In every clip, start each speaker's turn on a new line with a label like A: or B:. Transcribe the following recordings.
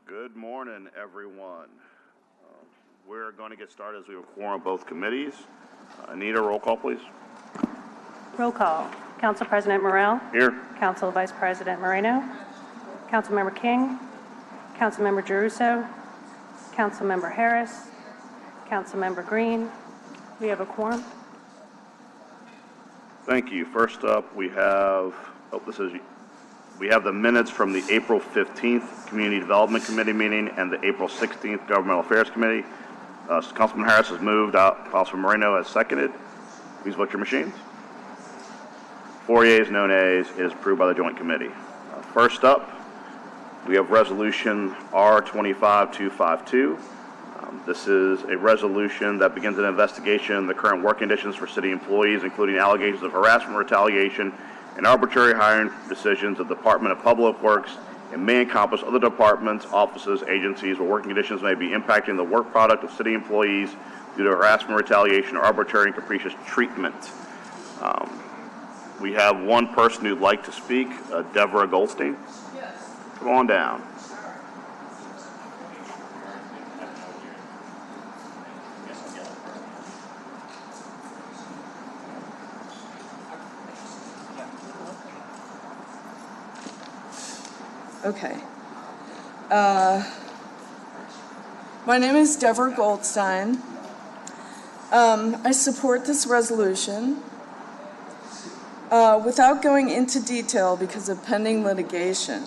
A: Good morning, everyone. We're going to get started as we have a quorum both committees. Anita, roll call, please.
B: Roll call. Council President Morrell.
A: Here.
B: Council Vice President Moreno. Councilmember King. Councilmember Giarrusso. Councilmember Harris. Councilmember Green. We have a quorum.
A: Thank you. First up, we have, we have the minutes from the April 15th Community Development Committee meeting and the April 16th Governmental Affairs Committee. Councilman Harris has moved out. Councilman Moreno has seconded. Please vote your machines. 4 yeas, no nays. It is approved by the Joint Committee. First up, we have Resolution R25252. This is a resolution that begins an investigation into the current work conditions for city employees, including allegations of harassment, retaliation, and arbitrary hiring decisions of the Department of Public Works, and may encompass other departments, offices, agencies where working conditions may be impacting the work product of city employees due to harassment, retaliation, or arbitrary and capricious treatment. We have one person who'd like to speak, Deborah Goldstein. Yes. Come on down.
C: Okay. My name is Deborah Goldstein. I support this resolution. Without going into detail because of pending litigation,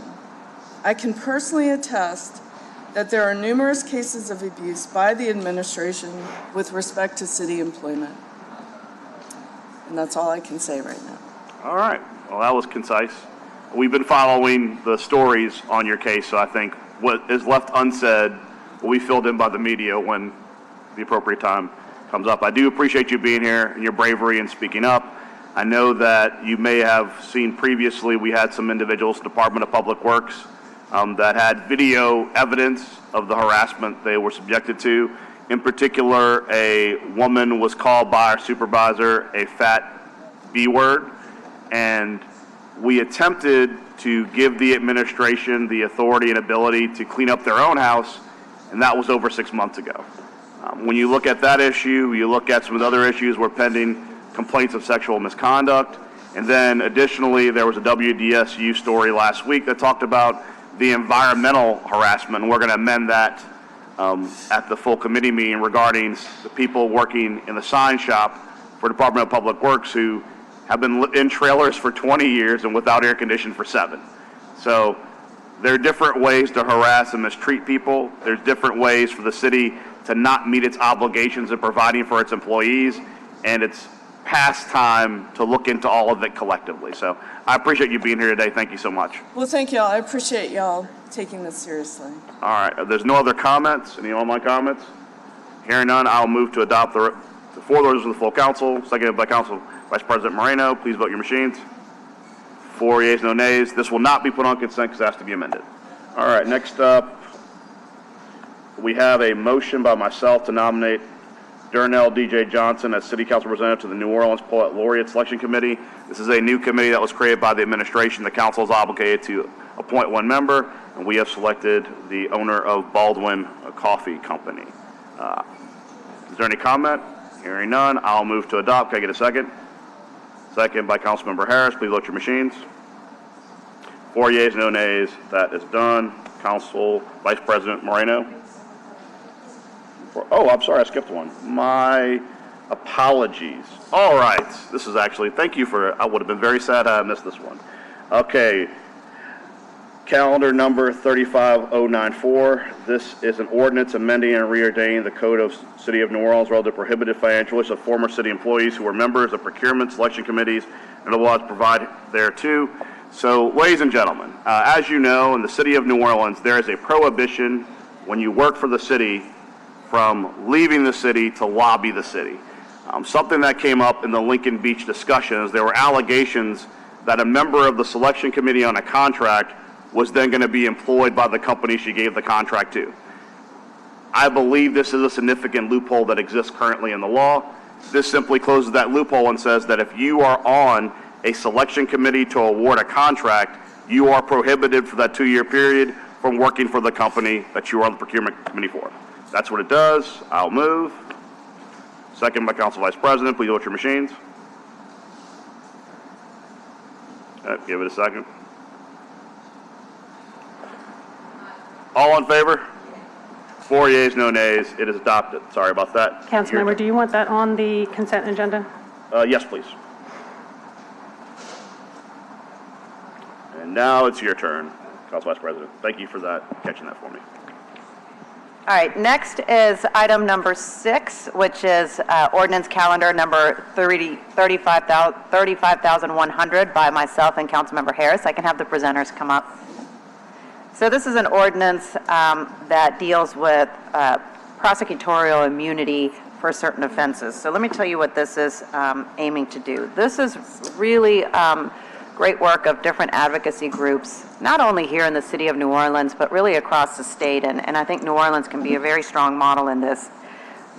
C: I can personally attest that there are numerous cases of abuse by the administration with respect to city employment. And that's all I can say right now.
A: All right. Well, that was concise. We've been following the stories on your case, so I think what is left unsaid will be filled in by the media when the appropriate time comes up. I do appreciate you being here and your bravery in speaking up. I know that you may have seen previously we had some individuals, Department of Public Works, that had video evidence of the harassment they were subjected to. In particular, a woman was called by our supervisor a fat B word, and we attempted to give the administration the authority and ability to clean up their own house, and that was over 6 months ago. When you look at that issue, you look at some of the other issues were pending complaints of sexual misconduct, and then additionally there was a WDSU story last week that talked about the environmental harassment, and we're going to amend that at the full committee meeting regarding the people working in the sign shop for Department of Public Works who have been in trailers for 20 years and without air conditioning for 7. So there are different ways to harass and mistreat people. There's different ways for the city to not meet its obligations in providing for its employees, and it's past time to look into all of it collectively. So I appreciate you being here today. Thank you so much.
C: Well, thank y'all. I appreciate y'all taking this seriously.
A: All right. There's no other comments. Any online comments? Hearing none, I'll move to adopt the four orders of the full council, seconded by Council Vice President Moreno. Please vote your machines. 4 yeas, no nays. This will not be put on consent because it has to be amended. All right. Next up, we have a motion by myself to nominate Darnell D.J. Johnson as City Council Representative to the New Orleans Poet Laureate Selection Committee. This is a new committee that was created by the administration. The council is obligated to appoint one member, and we have selected the owner of Baldwin Coffee Company. Is there any comment? Hearing none, I'll move to adopt. Can I get a second? Second by Councilmember Harris. Please vote your machines. 4 yeas, no nays. That is done. Council Vice President Moreno. Oh, I'm sorry, I skipped one. My apologies. All right, this is actually, thank you for, I would have been very sad I missed this one. Okay, calendar number 35094. This is an ordinance amending and reordaining the Code of City of New Orleans relative to prohibited financial use of former city employees who were members of procurement selection committees and the laws provide thereto. So, ladies and gentlemen, as you know, in the City of New Orleans, there is a prohibition when you work for the city from leaving the city to lobby the city. Something that came up in the Lincoln Beach discussions, there were allegations that a member of the selection committee on a contract was then going to be employed by the company she gave the contract to. I believe this is a significant loophole that exists currently in the law. This simply closes that loophole and says that if you are on a selection committee to award a contract, you are prohibited for that 2-year period from working for the company that you are on the procurement committee for. That's what it does. I'll move. Second by Council Vice President. Please vote your machines. Give it a second. All in favor? 4 yeas, no nays. It is adopted. Sorry about that.
B: Councilmember, do you want that on the consent agenda?
A: Yes, please. And now it's your turn, Council Vice President. Thank you for that, catching that for me.
D: All right, next is item number 6, which is ordinance calendar number 35,100 by myself and Councilmember Harris. I can have the presenters come up. So this is an ordinance that deals with prosecutorial immunity for certain offenses. So let me tell you what this is aiming to do. This is really great work of different advocacy groups, not only here in the city of New Orleans, but really across the state. And I think New Orleans can be a very strong model in this.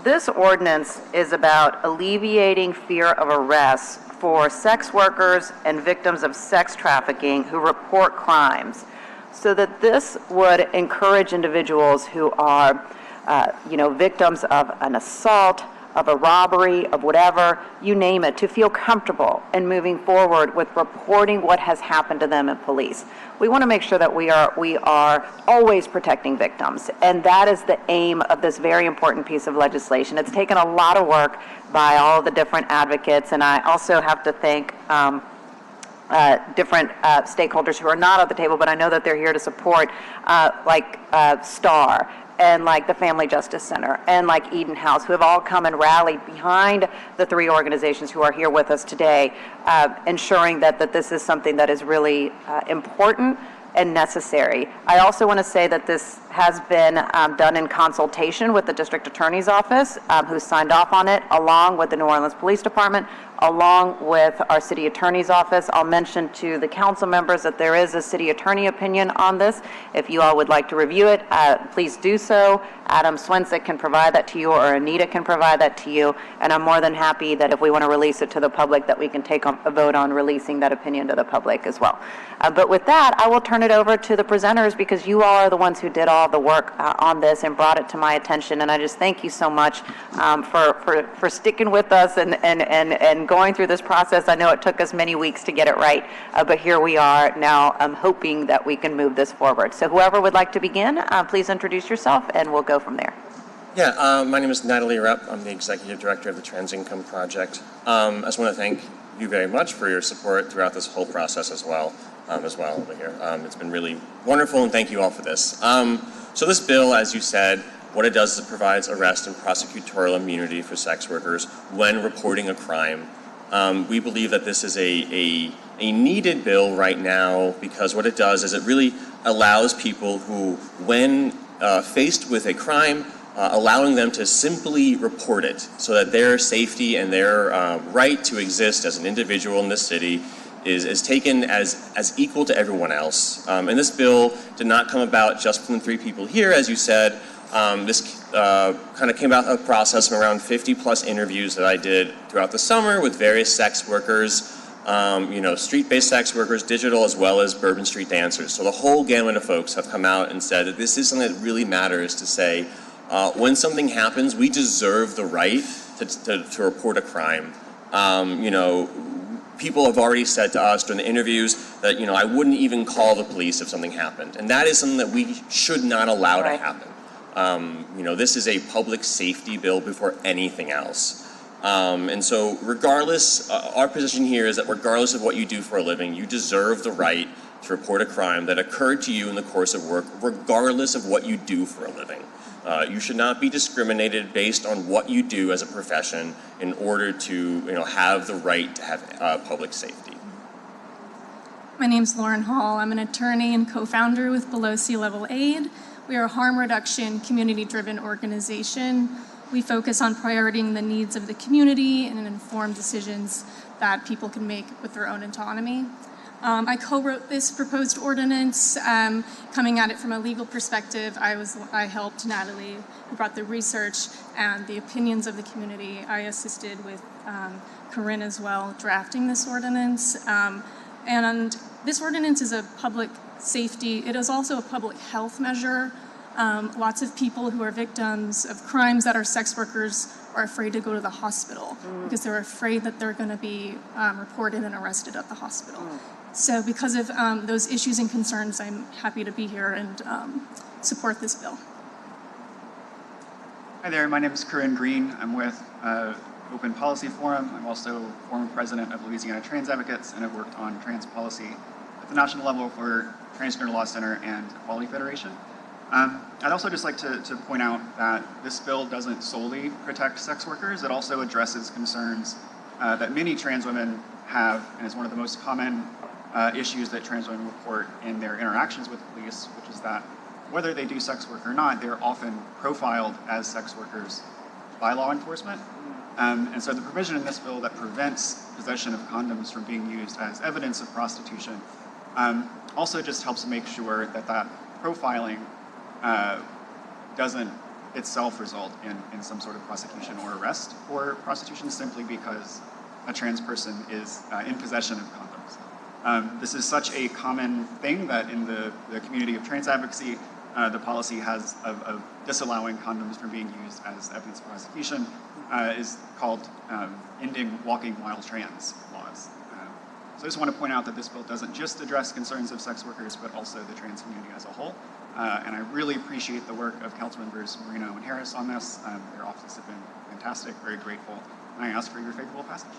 D: This ordinance is about alleviating fear of arrest for sex workers and victims of sex trafficking who report crimes, so that this would encourage individuals who are, victims of an assault, of a robbery, of whatever, you name it, to feel comfortable in moving forward with reporting what has happened to them in police. We want to make sure that we are always protecting victims, and that is the aim of this very important piece of legislation. It's taken a lot of work by all the different advocates, and I also have to thank different stakeholders who are not at the table, but I know that they're here to support, like STAR, and like the Family Justice Center, and like Eden House, who have all come and rallied behind the 3 organizations who are here with us today, ensuring that this is something that is really important and necessary. I also want to say that this has been done in consultation with the District Attorney's Office, who signed off on it, along with the New Orleans Police Department, along with our City Attorney's Office. I'll mention to the council members that there is a City Attorney opinion on this. If you all would like to review it, please do so. Adam Swensik can provide that to you, or Anita can provide that to you, and I'm more than happy that if we want to release it to the public, that we can take a vote on releasing that opinion to the public as well. But with that, I will turn it over to the presenters, because you all are the ones who did all the work on this and brought it to my attention, and I just thank you so much for sticking with us and going through this process. I know it took us many weeks to get it right, but here we are now. I'm hoping that we can move this forward. So whoever would like to begin, please introduce yourself, and we'll go from there.
E: Yeah, my name is Natalie Rupp. I'm the Executive Director of the Trans Income Project. I just want to thank you very much for your support throughout this whole process as well over here. It's been really wonderful, and thank you all for this. So this bill, as you said, what it does is it provides arrest and prosecutorial immunity for sex workers when reporting a crime. We believe that this is a needed bill right now, because what it does is it really allows people who, when faced with a crime, allowing them to simply report it, so that their safety and their right to exist as an individual in this city is taken as equal to everyone else. And this bill did not come about just from the 3 people here, as you said. This kind of came out of a process from around 50 plus interviews that I did throughout the summer with various sex workers, street-based sex workers, digital, as well as Bourbon Street dancers. So the whole gamut of folks have come out and said that this is something that really matters, to say, when something happens, we deserve the right to report a crime. People have already said to us during the interviews that, I wouldn't even call the police if something happened. And that is something that we should not allow to happen. This is a public safety bill before anything else. And so regardless, our position here is that regardless of what you do for a living, you deserve the right to report a crime that occurred to you in the course of work, regardless of what you do for a living. You should not be discriminated based on what you do as a profession in order to, have the right to have public safety.
F: My name's Lauren Hall. I'm an attorney and co-founder with Below Sea Level Aid. We are a harm reduction, community-driven organization. We focus on prioritizing the needs of the community and inform decisions that people can make with their own autonomy. I co-wrote this proposed ordinance. Coming at it from a legal perspective, I helped Natalie, who brought the research and the opinions of the community. I assisted with Corinne as well, drafting this ordinance. And this ordinance is a public safety. It is also a public health measure. Lots of people who are victims of crimes that are sex workers are afraid to go to the hospital because they're afraid that they're going to be reported and arrested at the hospital. So because of those issues and concerns, I'm happy to be here and support this bill.
G: Hi there, my name is Corinne Green. I'm with Open Policy Forum. I'm also former president of Louisiana Trans Advocates, and I've worked on trans policy at the national level for Transgender Law Center and Equality Federation. I'd also just like to point out that this bill doesn't solely protect sex workers. It also addresses concerns that many trans women have, and is one of the most common issues that trans women report in their interactions with police, which is that whether they do sex work or not, they're often profiled as sex workers by law enforcement. And so the provision in this bill that prevents possession of condoms from being used as evidence of prostitution also just helps make sure that that profiling doesn't itself result in some sort of prosecution or arrest for prostitution simply because a trans person is in possession of condoms. This is such a common thing that in the community of trans advocacy, the policy has of disallowing condoms from being used as evidence of prosecution is called ending walking while trans laws. So I just want to point out that this bill doesn't just address concerns of sex workers, but also the trans community as a whole. And I really appreciate the work of Councilmembers Moreno and Harris on this. Their offices have been fantastic, very grateful. And I ask for your favorable passage.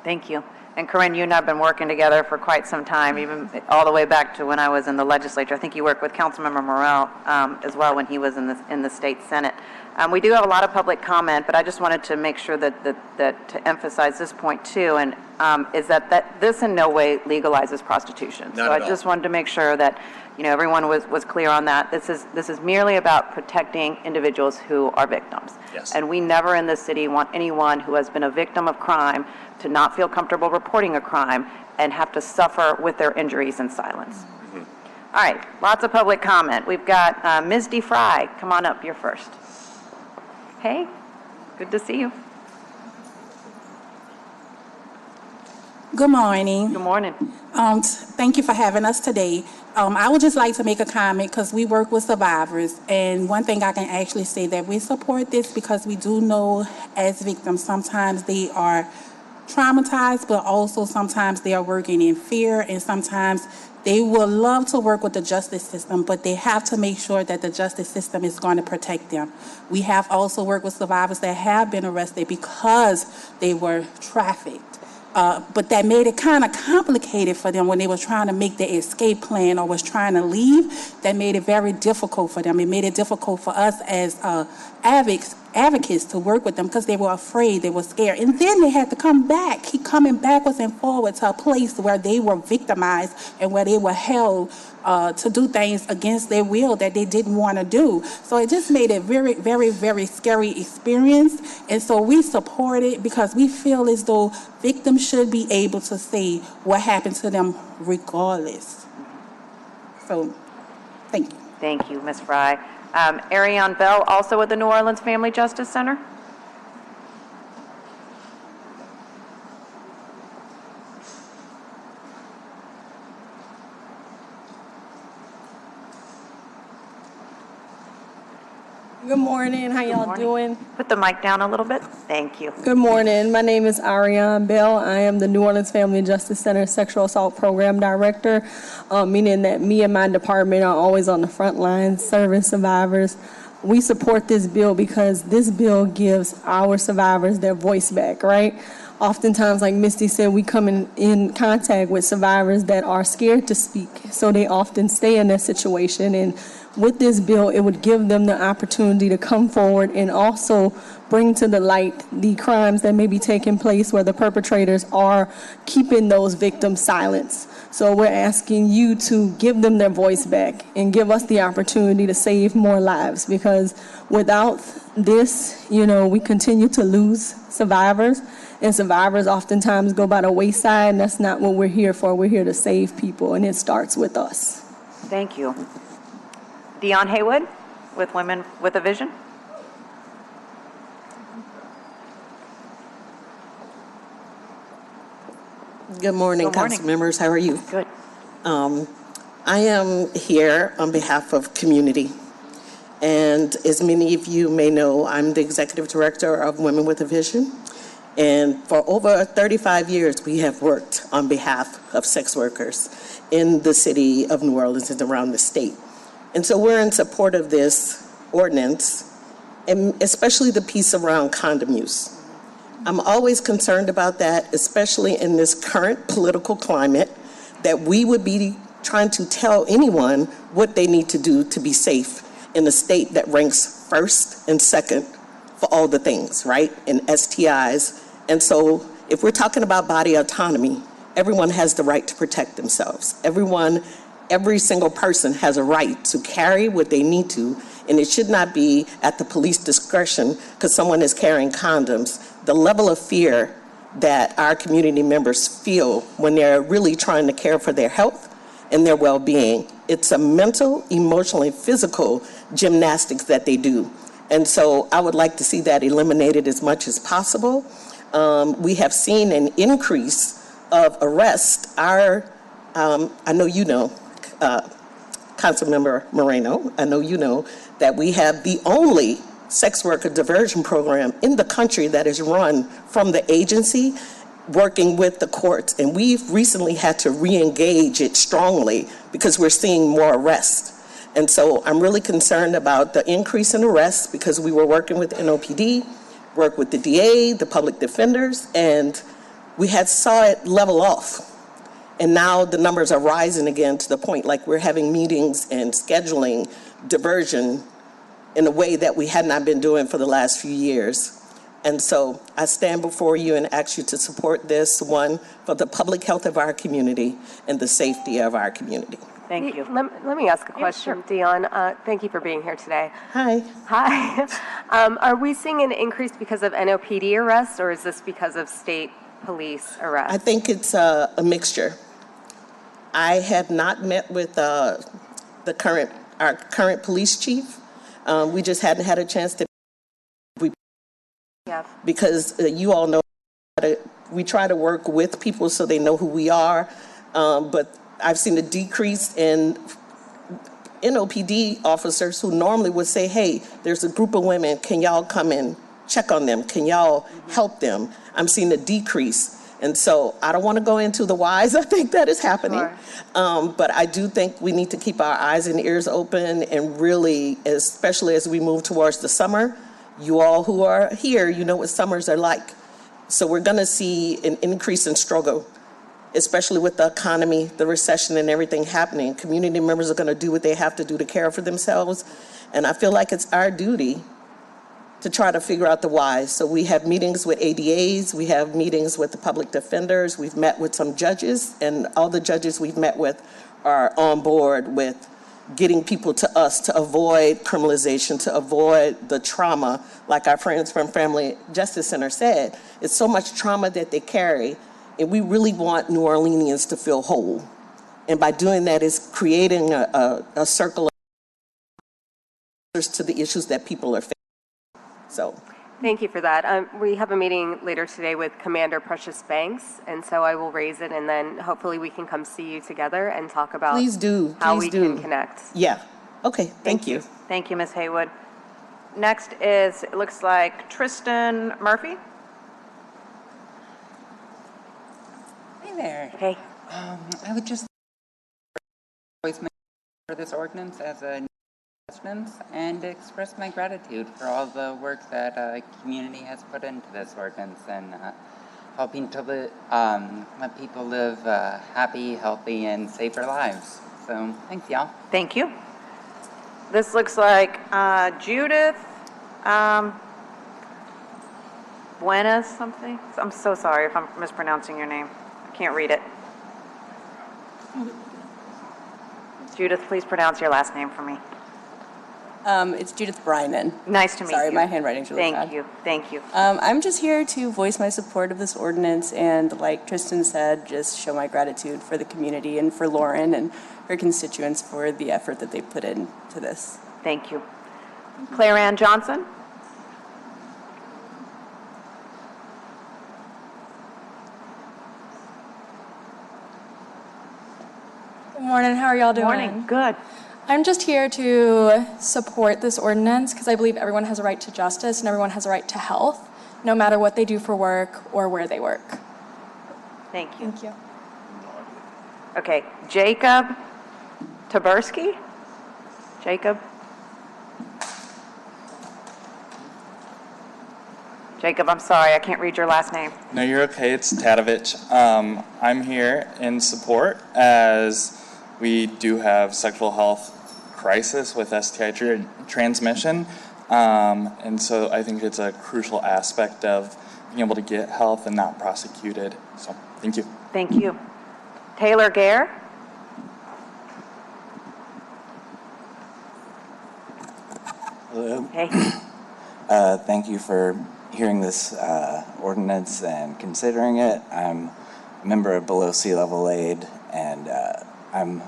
D: Thank you. And Corinne, you and I have been working together for quite some time, even all the way back to when I was in the legislature. I think you worked with Councilmember Morrell as well when he was in the state Senate. We do have a lot of public comment, but I just wanted to make sure that to emphasize this point too, and is that this in no way legalizes prostitution.
E: Not
D: so
E: at
D: I
E: all.
D: just wanted to make sure that everyone was clear on that. This is merely about protecting individuals who are victims.
E: Yes.
D: And we never in this city want anyone who has been a victim of crime to not feel comfortable reporting a crime and have to suffer with their injuries in silence.
E: Mm-hmm.
D: All right, lots of public comment. We've got Ms. DeFry. Come on up, you're first. Hey, good to see you.
H: Good morning.
D: Good morning.
H: Thank you for having us today. I would just like to make a comment because we work with survivors, and one thing I can actually say that we support this because we do know as victims sometimes they are traumatized, but also sometimes they are working in fear, and sometimes they would love to work with the justice system, but they have to make sure that the justice system is going to protect them. We have also worked with survivors that have been arrested because they were trafficked. But that made it kind of complicated for them when they were trying to make their escape plan or was trying to leave. That made it very difficult for them. It made it difficult for us as advocates to work with them because they were afraid, they were scared. And then they had to come back, keep coming backwards and forward to a place where they were victimized and where they were held to do things against their will that they didn't want to do. So it just made it very, very, very scary experience. And so we support it because we feel as though victims should be able to say what happened to them regardless. So, thank you.
D: Thank you, Ms. Fry. Ariane Bell, also at the New Orleans Family Justice Center.
I: Good morning. How y'all
D: morning.
I: doing?
D: Put the mic down a little bit. Thank you.
I: Good morning. My name is Ariane Bell. I am the New Orleans Family Justice Center Sexual Assault Program Director, meaning that me and my department are always on the front lines serving survivors. We support this bill because this bill gives our survivors their voice back, right? Oftentimes, like Misty said, we come in contact with survivors that are scared to speak, so they often stay in that situation. And with this bill, it would give them the opportunity to come forward and also bring to the light the crimes that may be taking place where the perpetrators are keeping those victims silent. So we're asking you to give them their voice back and give us the opportunity to save more lives, because without this, we continue to lose survivors, and survivors oftentimes go by the wayside, and that's not what we're here for. We're here to save people, and it starts with us.
D: Thank you. Dion Haywood with Women with a Vision.
J: Good morning,
D: Good morning.
J: council members. How are you?
D: Good.
J: I am here on behalf of community. And as many of you may know, I'm the executive director of Women with a Vision. And for over 35 years, we have worked on behalf of sex workers in the city of New Orleans and around the state. And so we're in support of this ordinance, and especially the piece around condom use. I'm always concerned about that, especially in this current political climate, that we would be trying to tell anyone what they need to do to be safe in a state that ranks first and second for all the things, right, in STIs. And so if we're talking about body autonomy, everyone has the right to protect themselves. Every single person has a right to carry what they need to, and it should not be at the police discretion because someone is carrying condoms. The level of fear that our community members feel when they're really trying to care for their health and their well-being. It's a mental, emotional, and physical gymnastics that they do. And so I would like to see that eliminated as much as possible. We have seen an increase of arrests. I know you know, Councilmember Moreno, I know you know that we have the only sex worker diversion program in the country that is run from the agency working with the courts, and we've recently had to re-engage it strongly because we're seeing more arrests. And so I'm really concerned about the increase in arrests because we were working with NOPD, worked with the DA, the public defenders, and we saw it level off. And now the numbers are rising again to the point like we're having meetings and scheduling diversion in a way that we had not been doing for the last few years. And so I stand before you and ask you to support this one for the public health of our community and the safety of our community.
D: Thank you.
K: Let me ask a question, Dion. Thank you for being here today.
J: Hi.
K: Hi. Are we seeing an increase because of NOPD arrests, or is this because of state police arrests?
J: I think it's a mixture. I have not met with our current police chief. We just hadn't had a chance to. Because you all know we try to work with people so they know who we are, but I've seen a decrease in NOPD officers who normally would say, hey, there's a group of women, can y'all come and check on them? Can y'all help them? I'm seeing a decrease. And so I don't want to go into the whys I think that is happening, sure. But I do think we need to keep our eyes and ears open and really, especially as we move towards the summer, you all who are here, you know what summers are like. So we're going to see an increase in struggle, especially with the economy, the recession, and everything happening. Community members are going to do what they have to do to care for themselves. And I feel like it's our duty to try to figure out the why. So we have meetings with ADAs, we have meetings with the public defenders, we've met with some judges, and all the judges we've met with are on board with getting people to us to avoid criminalization, to avoid the trauma. Like our friends from Family Justice Center said, it's so much trauma that they carry, and we really want New Orleanians to feel whole. And by doing that is creating a circle of answers to the issues that people are facing. So.
K: Thank you for that. We have a meeting later today with Commander Precious Banks, and so I will raise it, and then hopefully we can come see you together and talk about how we can connect.
J: Yeah. Okay. Thank you.
D: Thank you, Ms. Haywood. Next is, it looks like Tristan Murphy.
L: Hey there.
D: Hey.
L: I would just voice my for this ordinance as a residents and express my gratitude for all the work that community has put into this ordinance and helping to let people live happy, healthy, and safer lives. So thanks, y'all.
D: Thank you. This looks like Judith Buenas something. I'm so sorry if I'm mispronouncing your name. I can't read it. Judith, please pronounce your last name for me.
M: It's Judith Bryman.
D: Nice to meet you.
M: Sorry, my handwriting's really bad.
D: Thank you.
M: I'm just here to voice my support of this ordinance and, like Tristan said, just show my gratitude for the community and for Lauren and her constituents for the effort that they put into this.
D: Thank you. Claire Ann Johnson.
N: morning. How are y'all doing?
D: Morning. Good.
N: I'm just here to support this ordinance because I believe everyone has a right to justice and everyone has a right to health, no matter what they do for work or where they work.
D: Thank you.
N: Thank you.
D: Okay, Jacob Taberski? Jacob? Jacob, I'm sorry, I can't read your last name.
O: No, you're okay. It's Tadovich. I'm here in support as we do have sexual health crisis with STI transmission. And so I think it's a crucial aspect of being able to get health and not prosecuted. So thank you.
D: Thank you. Taylor Gare?
P: Hello.
D: Hey.
P: Thank you for hearing this ordinance and considering it. I'm a member of Below Sea Level Aid, and I'm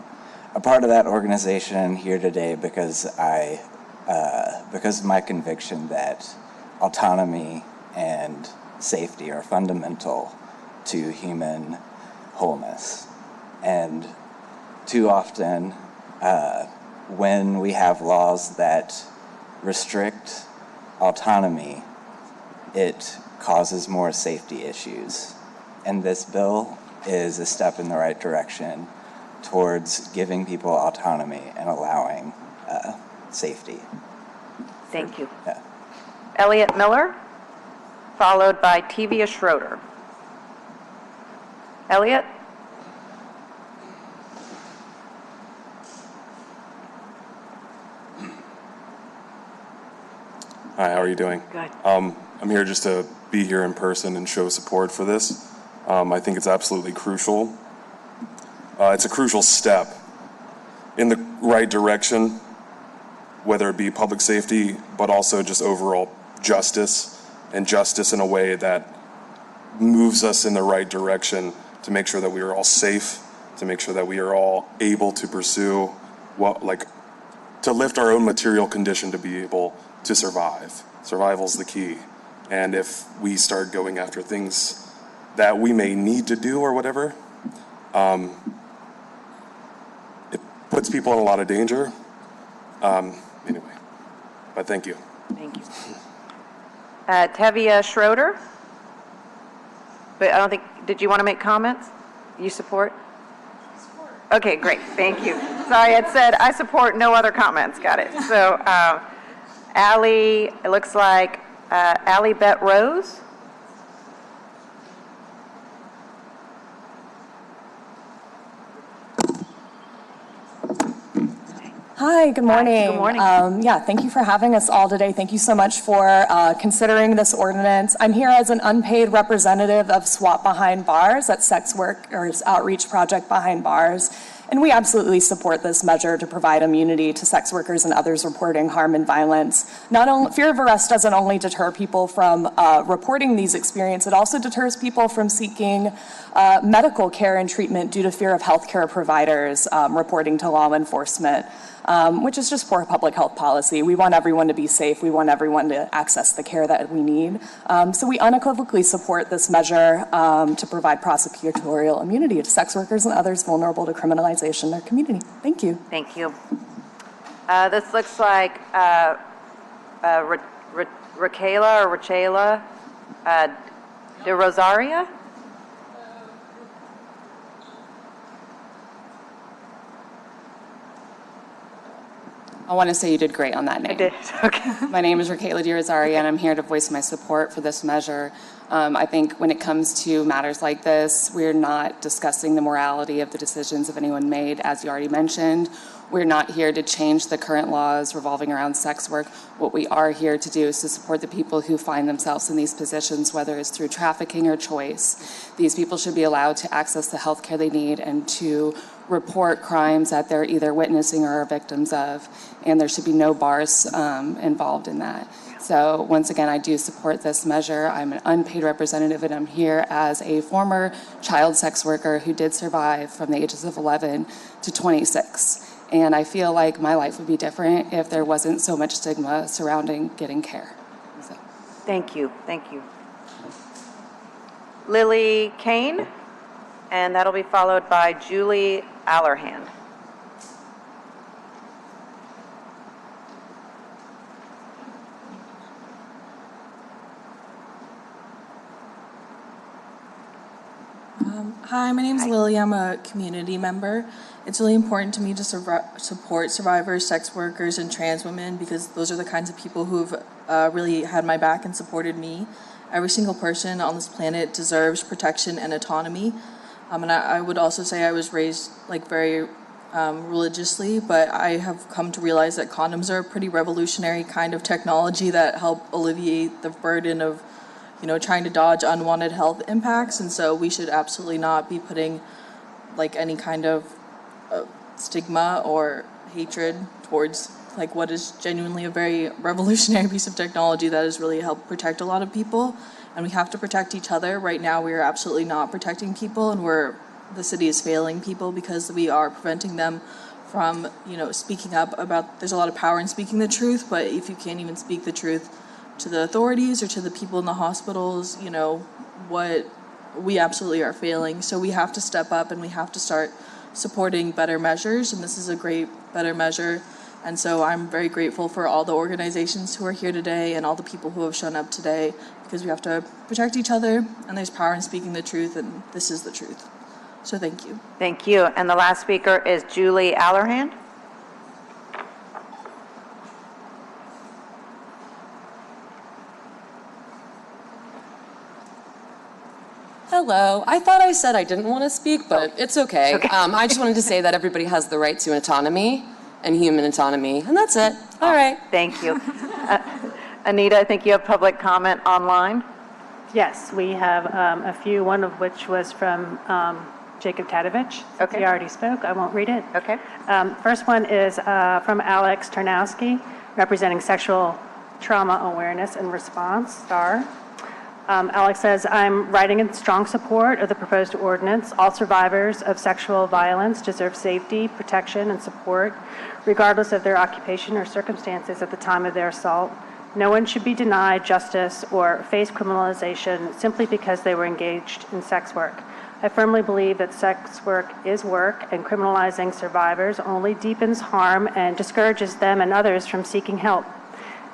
P: a part of that organization here today because of my conviction that autonomy and safety are fundamental to human wholeness. And too often, when we have laws that restrict autonomy, it causes more safety issues. And this bill is a step in the right direction towards giving people autonomy and allowing safety.
D: Thank you.
P: Yeah.
D: Elliot Miller, followed by Tevia Schroeder. Elliot?
Q: Hi, how are you doing?
D: Good.
Q: I'm here just to be here in person and show support for this. I think it's absolutely crucial. It's a crucial step in the right direction, whether it be public safety, but also just overall justice, and justice in a way that moves us in the right direction to make sure that we are all safe, to make sure that we are all able to pursue to lift our own material condition to be able to survive. Survival's the key. And if we start going after things that we may need to do or whatever, it puts people in a lot of danger. Anyway, but thank you.
D: Thank you. Tevia Schroeder? But I don't think, did you want to make comments? You support? Okay, great, thank you. Sorry, it said I support, no other comments, got it. So, Allie, it looks like Allie Bett Rose?
R: Hi, good morning.
D: Good morning.
R: Thank you for having us all today. Thank you so much for considering this ordinance. I'm here as an unpaid representative of SWAP Behind Bars, that's Sex Workers Outreach Project Behind Bars. And we absolutely support this measure to provide immunity to sex workers and others reporting harm and violence. Fear of arrest doesn't only deter people from reporting these experiences, it also deters people from seeking medical care and treatment due to fear of healthcare providers reporting to law enforcement. Which is just poor public health policy. We want everyone to be safe. We want everyone to access the care that we need. So we unequivocally support this measure to provide prosecutorial immunity to sex workers and others vulnerable to criminalization in their community. Thank you.
D: Thank you. This looks like Rachela de Rosaria?
M: I want to say you did great on that name.
D: I did, okay.
M: My name is Raquela Di Rosaria, and I'm here to voice my support for this measure. I think when it comes to matters like this, we're not discussing the morality of the decisions of anyone made, as you already mentioned. We're not here to change the current laws revolving around sex work. What we are here to do is to support the people who find themselves in these positions, whether it's through trafficking or choice. These people should be allowed to access the health care they need and to report crimes that they're either witnessing or are victims of, and there should be no bars involved in that. So once again, I do support this measure. I'm an unpaid representative, and I'm here as a former child sex worker who did survive from the ages of 11 to 26. And I feel like my life would be different if there wasn't so much stigma surrounding getting care. So.
D: Thank you, thank you. Lily Kane, and that'll be followed by Julie Allerhand.
S: Hi, my name is Lily. I'm a community member. It's really important to me to support survivors, sex workers, and trans women because those are the kinds of people who've really had my back and supported me. Every single person on this planet deserves protection and autonomy. And I would also say I was raised very religiously, but I have come to realize that condoms are a pretty revolutionary kind of technology that help alleviate the burden of trying to dodge unwanted health impacts, and so we should absolutely not be putting any kind of stigma or hatred towards what is genuinely a very revolutionary piece of technology that has really helped protect a lot of people, and we have to protect each other. Right now we are absolutely not protecting people, and the city is failing people because we are preventing them from speaking up about. There's a lot of power in speaking the truth, but if you can't even speak the truth to the authorities or to the people in the hospitals, we absolutely are failing. So we have to step up and we have to start supporting better measures, and this is a great better measure. And so I'm very grateful for all the organizations who are here today and all the people who have shown up today, because we have to protect each other, and there's power in speaking the truth, and this is the truth. So thank you.
D: Thank you. And the last speaker is Julie Allerhand.
T: Hello. I thought I said I didn't want to speak, but it's okay. I just wanted to say that everybody has the right to autonomy and human autonomy, and that's it. All right.
D: Thank you. Anita, I think you have public comment online.
B: Yes, we have a few, one of which was from Jacob Tadovich.
D: Okay.
B: He already spoke. I won't read it.
D: Okay.
B: First one is from Alex Tarnowski, representing Sexual Trauma Awareness and Response, STAR. Alex says, I'm writing in strong support of the proposed ordinance. All survivors of sexual violence deserve safety, protection, and support, regardless of their occupation or circumstances at the time of their assault. No one should be denied justice or face criminalization simply because they were engaged in sex work. I firmly believe that sex work is work, and criminalizing survivors only deepens harm and discourages them and others from seeking help.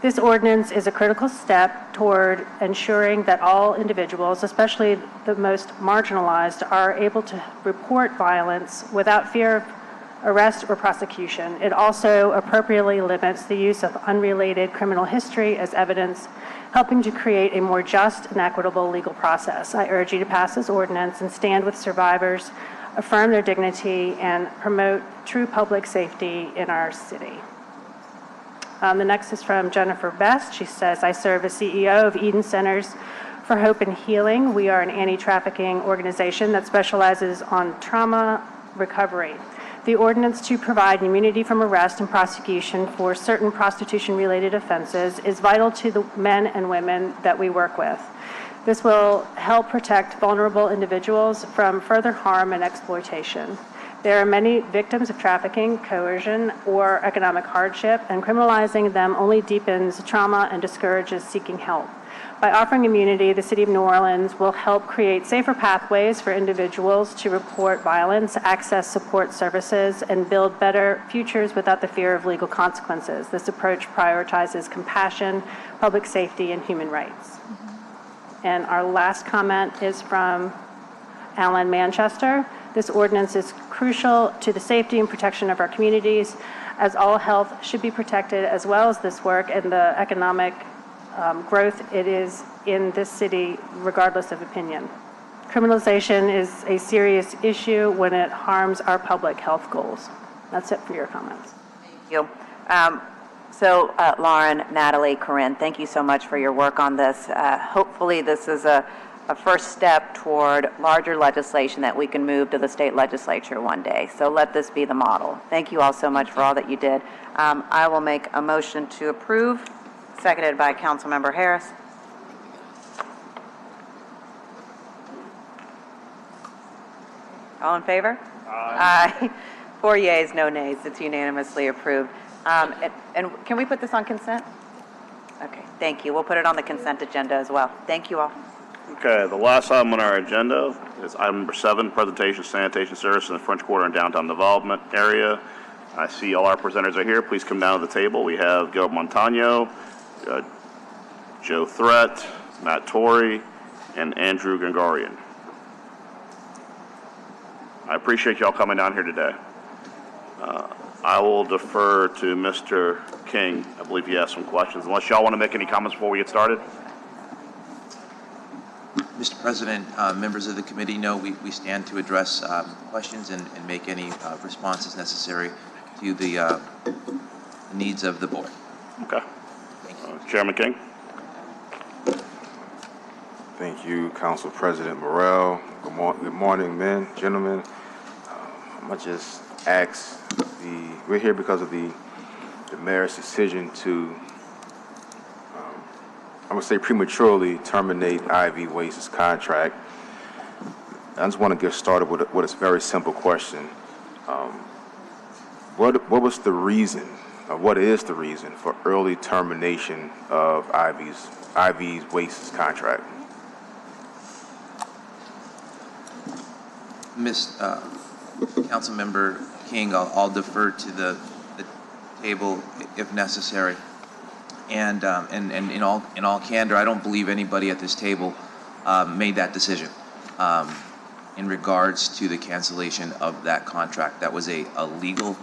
B: This ordinance is a critical step toward ensuring that all individuals, especially the most marginalized, are able to report violence without fear of arrest or prosecution. It also appropriately limits the use of unrelated criminal history as evidence, helping to create a more just and equitable legal process. I urge you to pass this ordinance and stand with survivors, affirm their dignity, and promote true public safety in our city. The next is from Jennifer Best. She says, I serve as CEO of Eden Centers for Hope and Healing. We are an anti-trafficking organization that specializes on trauma recovery. The ordinance to provide immunity from arrest and prosecution for certain prostitution-related offenses is vital to the men and women that we work with. This will help protect vulnerable individuals from further harm and exploitation. There are many victims of trafficking, coercion, or economic hardship, and criminalizing them only deepens trauma and discourages seeking help. By offering immunity, the City of New Orleans will help create safer pathways for individuals to report violence, access support services, and build better futures without the fear of legal consequences. This approach prioritizes compassion, public safety, and human rights. And our last comment is from Alan Manchester. This ordinance is crucial to the safety and protection of our communities, as all health should be protected, as well as this work and the economic growth it is in this city, regardless of opinion. Criminalization is a serious issue when it harms our public health goals. That's it for your comments.
D: Thank you. Lauren, Natalie, Corinne, thank you so much for your work on this. Hopefully this is a first step toward larger legislation that we can move to the state legislature one day. So let this be the model. Thank you all so much for all that you did. I will make a motion to approve, seconded by Councilmember Harris. All in favor? Aye. 4 yeas, no nays. It's unanimously approved. And can we put this on consent? Okay, thank you. We'll put it on the consent agenda as well. Thank you all.
A: Okay, the last item on our agenda is item number 7, presentation of sanitation service in the French Quarter and downtown development area. I see all our presenters are here. Please come down to the table. We have Gil Montano, Joe Threat, Matt Torrey, and Andrew Gregorian. I appreciate y'all coming down here today. I will defer to Mr. King. I believe he has some questions. Unless y'all want to make any comments before we get started?
U: Mr. President, members of the committee know we stand to address questions and make any responses necessary to the needs of the board.
A: Okay. Chairman King.
V: Thank you, Council President Morrell. Good morning, men, gentlemen. I'm gonna just ask we're here because of the mayor's decision to, I'm gonna say prematurely terminate Ivy Waste's contract. I just want to get started with a very simple question. What was the reason, or what is the reason for early termination of Ivy Waste's contract?
U: Councilmember King, I'll defer to the table if necessary. And in all candor, I don't believe anybody at this table made that decision in regards to the cancellation of that contract. That was a legal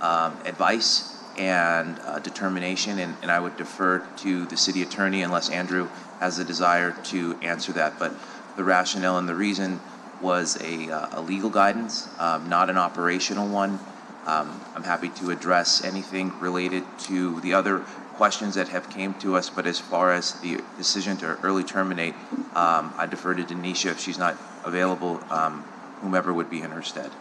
U: advice and determination, and I would defer to the city attorney unless Andrew has a desire to answer that. But the rationale and the reason was a legal guidance, not an operational one. I'm happy to address anything related to the other questions that have came to us, but as far as the decision to early terminate, I defer to Denisha. If she's not available, whomever would be in her stead.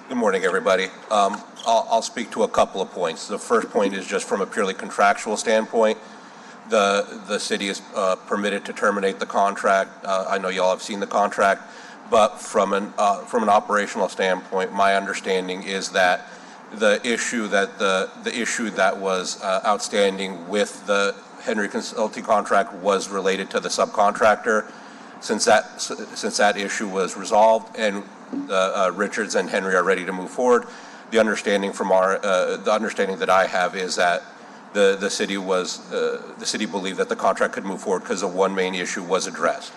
W: Good morning, everybody. I'll speak to a couple of points. The first point is just from a purely contractual standpoint. The city is permitted to terminate the contract. I know y'all have seen the contract, but from an operational standpoint, my understanding is that the issue that was outstanding with the Henry Consulting contract was related to the subcontractor. Since that issue was resolved and Richards and Henry are ready to move forward, the understanding that I have is that the city believed that the contract could move forward because the one main issue was addressed.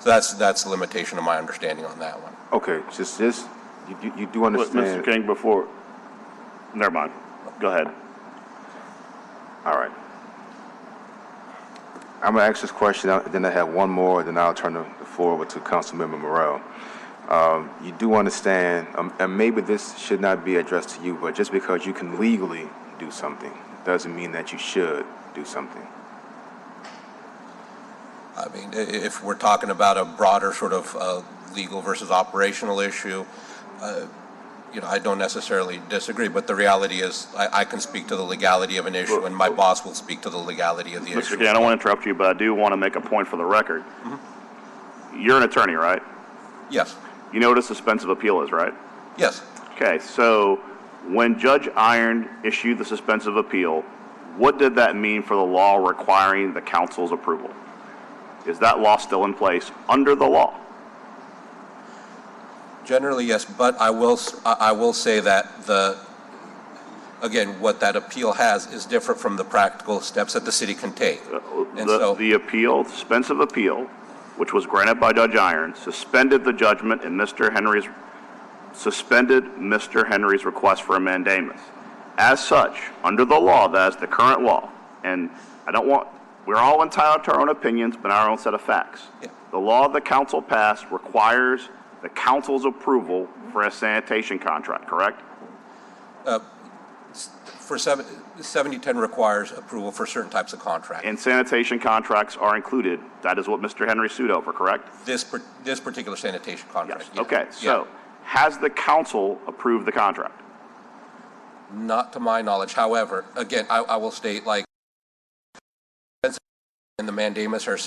W: So that's the limitation of my understanding on that one.
V: Okay, just you do understand.
A: Mr. King, before, never mind. Go ahead.
V: All right. I'm gonna ask this question, then I have one more, then I'll turn the floor over to Councilmember Morrell. You do understand, and maybe this should not be addressed to you, but just because you can legally do something doesn't mean that you should do something.
W: I mean, if we're talking about a broader sort of legal versus operational issue, I don't necessarily disagree, but the reality is I can speak to the legality of an issue, and my boss will speak to the legality of the issue.
A: Mr. King, I don't want to interrupt you, but I do want to make a point for the record. Mm-hmm. You're an attorney, right?
W: Yes.
A: You know what a suspensive appeal is, right?
W: Yes.
A: Okay, so when Judge Iron issued the suspensive appeal, what did that mean for the law requiring the council's approval? Is that law still in place under the law?
W: Generally, yes, but I will say that what that appeal has is different from the practical steps that the city can take.
A: The appeal, the suspensive appeal, which was granted by Judge Iron, suspended the judgment in Mr. Henry's request for a mandamus. As such, under the law, that is the current law, and we're all entitled to our own opinions, but our own set of facts. Yeah. The law the council passed requires the council's approval for a sanitation contract, correct?
W: For 7010 requires approval for certain types of contracts.
A: And sanitation contracts are included. That is what Mr. Henry sued over, correct?
W: This particular sanitation contract.
A: Yes. Okay, so has the council approved the contract?
W: Not to my knowledge. However, again, I will state, like, and the mandamus are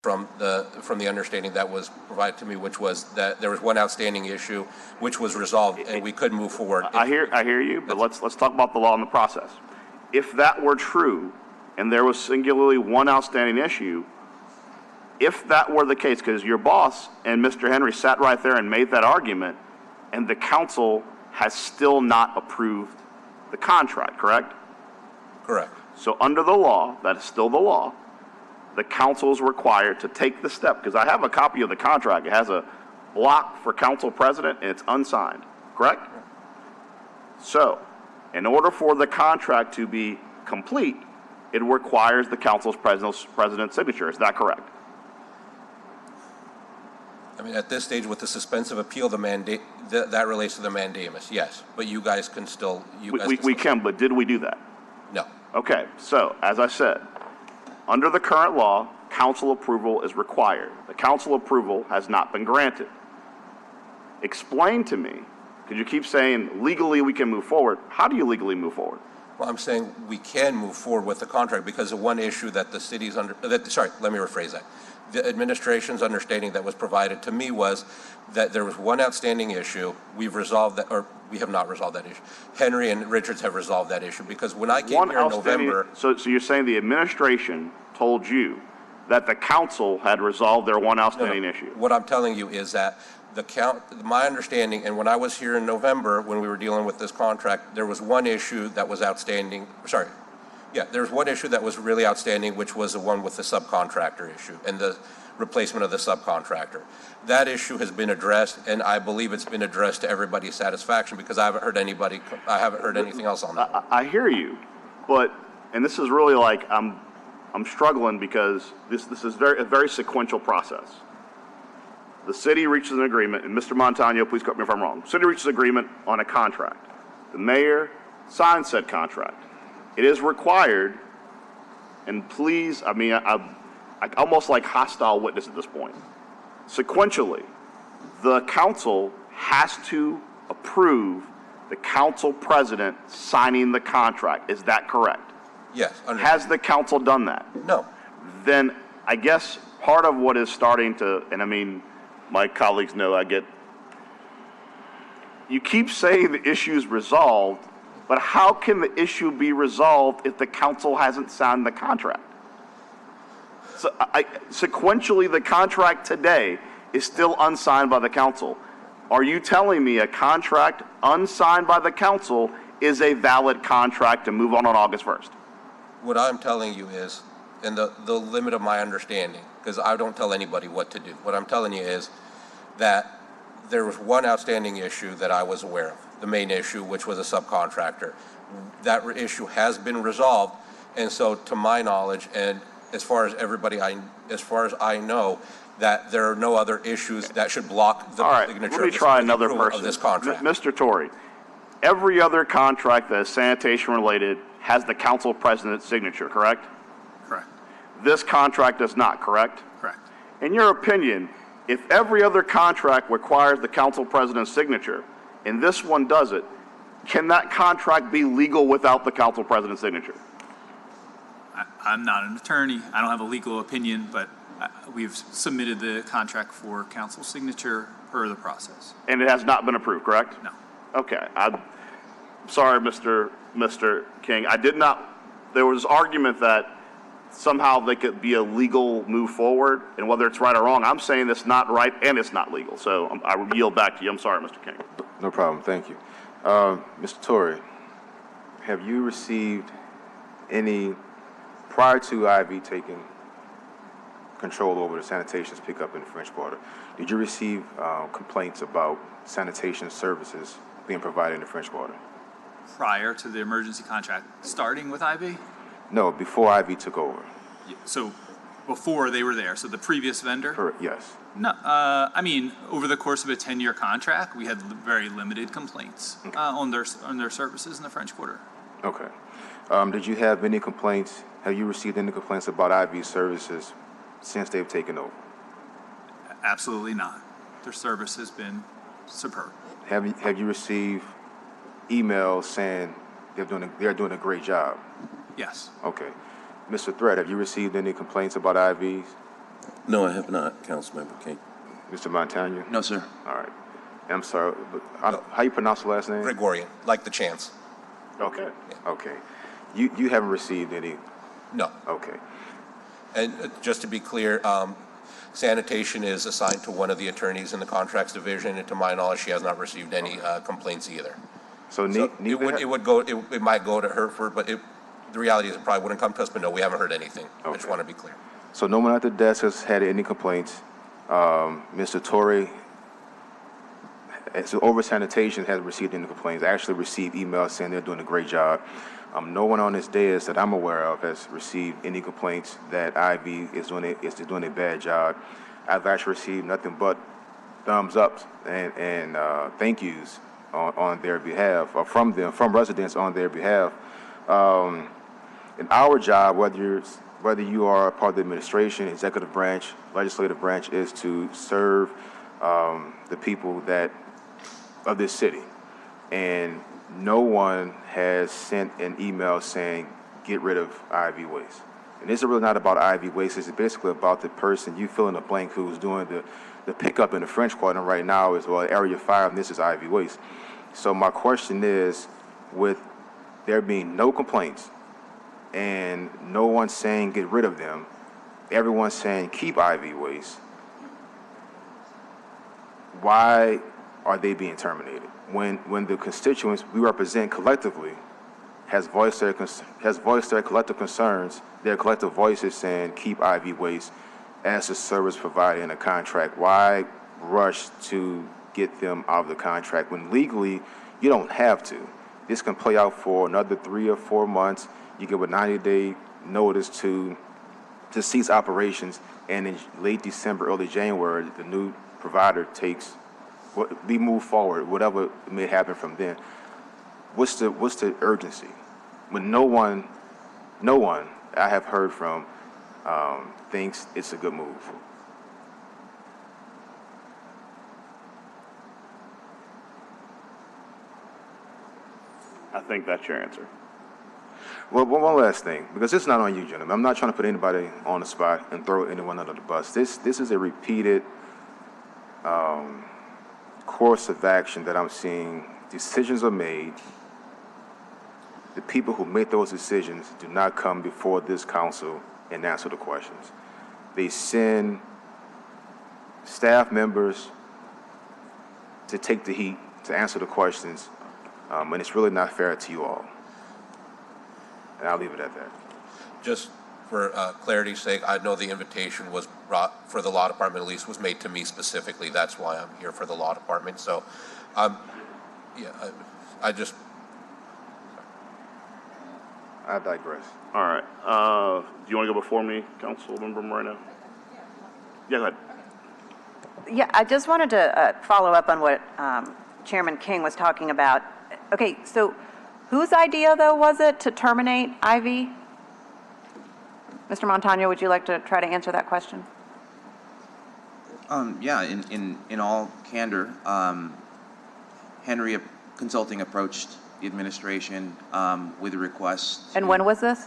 W: from the understanding that was provided to me, which was that there was one outstanding issue which was resolved and we could move forward.
A: I hear you, but let's talk about the law and the process. If that were true and there was singularly one outstanding issue, if that were the case, because your boss and Mr. Henry sat right there and made that argument, and the council has still not approved the contract, correct?
W: Correct.
A: So under the law, that is still the law, the council is required to take the step, because I have a copy of the contract. It has a block for council president and it's unsigned, correct? So, in order for the contract to be complete, it requires the council's president's signature. Is that correct?
W: I mean, at this stage with the suspensive appeal, the mandate, that relates to the mandamus, yes. But you guys can still,
A: We can, but did we do that?
W: No.
A: Okay, so as I said, under the current law, council approval is required. The council approval has not been granted. Explain to me, because you keep saying legally we can move forward. How do you legally move forward?
W: Well, I'm saying we can move forward with the contract because the one issue that the city's let me rephrase that. The administration's understanding that was provided to me was that there was one outstanding issue. We've resolved that, or we have not resolved that issue. Henry and Richards have resolved that issue because when I came here in November.
A: So you're saying the administration told you that the council had resolved their one outstanding issue?
W: What I'm telling you is that my understanding, and when I was here in November, when we were dealing with this contract, there was one issue that was outstanding. There was one issue that was really outstanding, which was the one with the subcontractor issue and the replacement of the subcontractor. That issue has been addressed, and I believe it's been addressed to everybody's satisfaction because I haven't heard anything else on that.
A: I hear you, but, and this is really like, I'm struggling because this is a very sequential process. The city reaches an agreement, and Mr. Montano, please correct me if I'm wrong. The city reaches agreement on a contract. The mayor signs said contract. It is required, and please, I mean, I almost like hostile witness at this point. Sequentially, the council has to approve the council president signing the contract. Is that correct?
W: Yes.
A: Has the council done that?
W: No.
A: Then I guess part of what is starting to, and I mean, my colleagues know you keep saying the issue is resolved, but how can the issue be resolved if the council hasn't signed the contract? So sequentially, the contract today is still unsigned by the council. Are you telling me a contract unsigned by the council is a valid contract to move on August 1st?
W: What I'm telling you is, and the limit of my understanding, because I don't tell anybody what to do. What I'm telling you is that there was one outstanding issue that I was aware of, the main issue, which was a subcontractor. That issue has been resolved, and so to my knowledge, and as far as I know, that there are no other issues that should block the signature of this contract.
A: Mr. Torrey, every other contract that is sanitation related has the council president's signature, correct?
C: Correct.
A: This contract does not, correct?
C: Correct.
A: In your opinion, if every other contract requires the council president's signature, and this one does it, can that contract be legal without the council president's signature?
C: I'm not an attorney. I don't have a legal opinion, but we've submitted the contract for council signature per the process.
A: And it has not been approved, correct?
C: No.
A: Okay. I'm sorry, Mr. King. There was argument that somehow they could be a legal move forward, and whether it's right or wrong, I'm saying it's not right and it's not legal. So I yield back to you. I'm sorry, Mr. King.
V: No problem. Thank you. Mr. Torrey, have you received any, prior to Ivy taking control over the sanitation pickup in the French Quarter, did you receive complaints about sanitation services being provided in the French Quarter?
C: Prior to the emergency contract starting with IB?
V: No, before Ivy took over.
C: So before they were there, so the previous vendor?
V: Correct, yes.
C: No, I mean, over the course of a 10-year contract, we had very limited complaints on their services in the French Quarter.
V: Okay. Did you have any complaints? Have you received any complaints about IV's services since they've taken over?
C: Absolutely not. Their service has been superb.
V: Have you received emails saying they're doing a great job?
C: Yes.
V: Okay. Mr. Thread, have you received any complaints about IVs?
F: No, I have not, Councilmember King.
V: Mr. Montano?
U: No, sir.
V: All right. I'm sorry, but how you pronounce the last name?
W: Gregorian, like the chance.
V: Okay. Yeah. Okay. You haven't received any?
W: No.
V: Okay.
W: And just to be clear, sanitation is assigned to one of the attorneys in the contracts division, and to my knowledge, she has not received any complaints either.
V: So
W: it might go to her but the reality is it probably wouldn't come to us, but no, we haven't heard anything. Okay. I just want to be clear.
V: So no one at the desk has had any complaints. Mr. Torrey So over sanitation hasn't received any complaints. I actually received emails saying they're doing a great job. No one on this dais that I'm aware of has received any complaints that Ivy is doing a bad job. I've actually received nothing but thumbs ups and thank yous on their behalf, or from residents on their behalf. And our job, whether you are a part of the administration, executive branch, legislative branch, is to serve the people of this city. And no one has sent an email saying, get rid of Ivy Waste. And this is really not about Ivy Waste. It's basically about the person, you fill in the blank, who's doing the pickup in the French Quarter right now is, well, Area 5, and this is Ivy Waste. So my question is, with there being no complaints and no one saying get rid of them, everyone's saying keep Ivy Waste, why are they being terminated? When the constituents we represent collectively has voiced their collective concerns, their collective voices saying keep Ivy Waste as a service provider in a contract, why rush to get them out of the contract when legally you don't have to? This can play out for another 3 or 4 months. You give a 90-day notice to cease operations, and in late December, early January, the new provider we move forward, whatever may happen from then. What's the urgency? When no one I have heard from thinks it's a good move.
A: I think that's your answer.
V: Well, one last thing, because it's not on you, gentlemen. I'm not trying to put anybody on the spot and throw anyone under the bus. This is a repeated course of action that I'm seeing. Decisions are made. The people who make those decisions do not come before this council and answer the questions. They send staff members to take the heat, to answer the questions, and it's really not fair to you all. And I'll leave it at that.
W: Just for clarity's sake, I know the invitation was brought for the law department, at least was made to me specifically. That's why I'm here for the law department. So, I
V: digress.
A: All right. Do you want to go before me, Councilmember Moreno? Yeah, go ahead.
D: Yeah, I just wanted to follow up on what Chairman King was talking about. Okay, so whose idea, though, was it to terminate Ivy? Mr. Montano, would you like to try to answer that question?
U: Yeah, in all candor, Henry Consulting approached the administration with a request.
D: And when was this?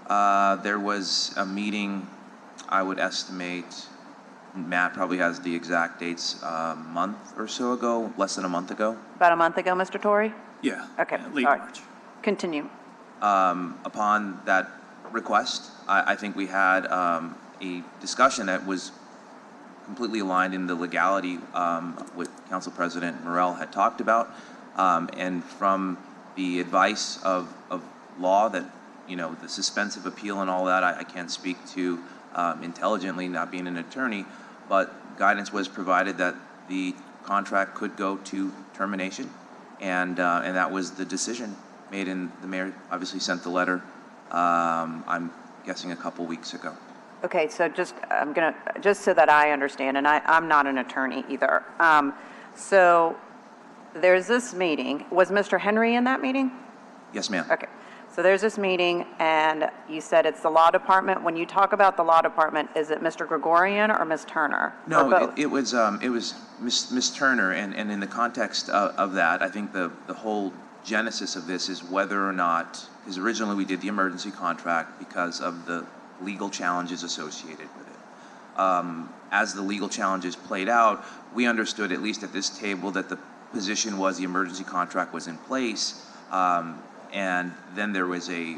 U: There was a meeting, I would estimate, Matt probably has the exact dates, a month or so ago, less than a month ago.
D: About a month ago, Mr. Torrey?
C: Yeah.
D: Okay.
C: Late
D: All right.
C: March.
D: Continue.
U: Upon that request, I think we had a discussion that was completely aligned in the legality what Council President Morrell had talked about, and from the advice of law that, the suspensive appeal and all that, I can't speak to intelligently, not being an attorney, but guidance was provided that the contract could go to termination, and that was the decision made, and the mayor obviously sent the letter, I'm guessing a couple weeks ago.
D: Okay, so just so that I understand, and I'm not an attorney either. So there's this meeting. Was Mr. Henry in that meeting?
U: Yes, ma'am.
D: Okay. So there's this meeting, and you said it's the law department. When you talk about the law department, is it Mr. Gregorian or Ms. Turner?
U: No,
D: or both?
U: it was Ms. Turner, and in the context of that, I think the whole genesis of this is whether or not, because originally we did the emergency contract because of the legal challenges associated with it. As the legal challenges played out, we understood, at least at this table, that the position was the emergency contract was in place, and then there was a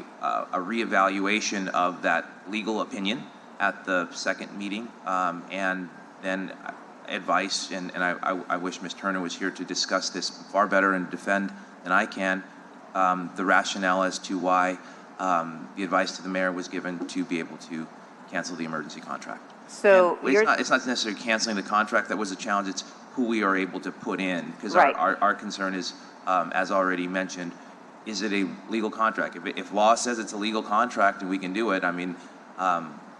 U: reevaluation of that legal opinion at the second meeting, and then advice, and I wish Ms. Turner was here to discuss this far better and defend than I can, the rationale as to why the advice to the mayor was given to be able to cancel the emergency contract.
D: So
U: it's not necessarily canceling the contract that was a challenge, it's who we are able to put in. Because
D: Right.
U: our concern is, as already mentioned, is it a legal contract? If law says it's a legal contract and we can do it, I mean,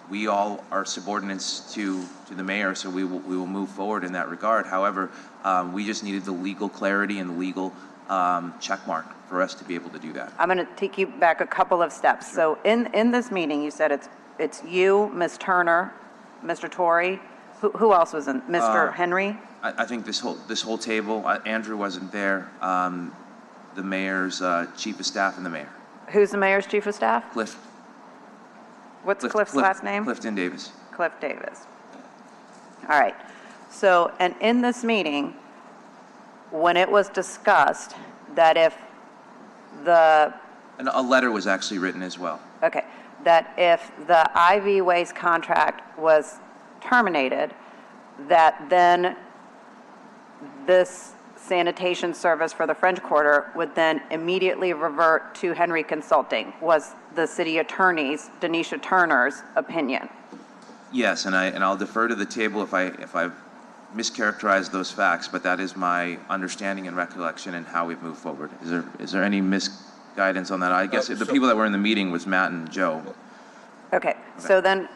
U: we all are subordinates to the mayor, so we will move forward in that regard. However, we just needed the legal clarity and the legal check mark for us to be able to do that.
D: I'm going to take you back a couple of steps. So in this meeting, you said it's you, Ms. Turner, Mr. Torrey. Who else was in? Mr. Henry?
U: I think this whole table, Andrew wasn't there, the mayor's chief of staff and the mayor.
D: Who's the mayor's chief of staff?
U: Cliff.
D: What's Cliff's last name?
U: Clifton Davis.
D: Cliff Davis. All right. So, and in this meeting, when it was discussed that if
U: And a letter was actually written as well.
D: Okay, that if the IV waste contract was terminated, that then this sanitation service for the French Quarter would then immediately revert to Henry Consulting, was the city attorney's, Denisha Turner's, opinion.
U: Yes, and I'll defer to the table if I've mischaracterized those facts, but that is my understanding and recollection and how we've moved forward. Is there any misguidance on that? I guess the people that were in the meeting was Matt and Joe.
D: Okay, so then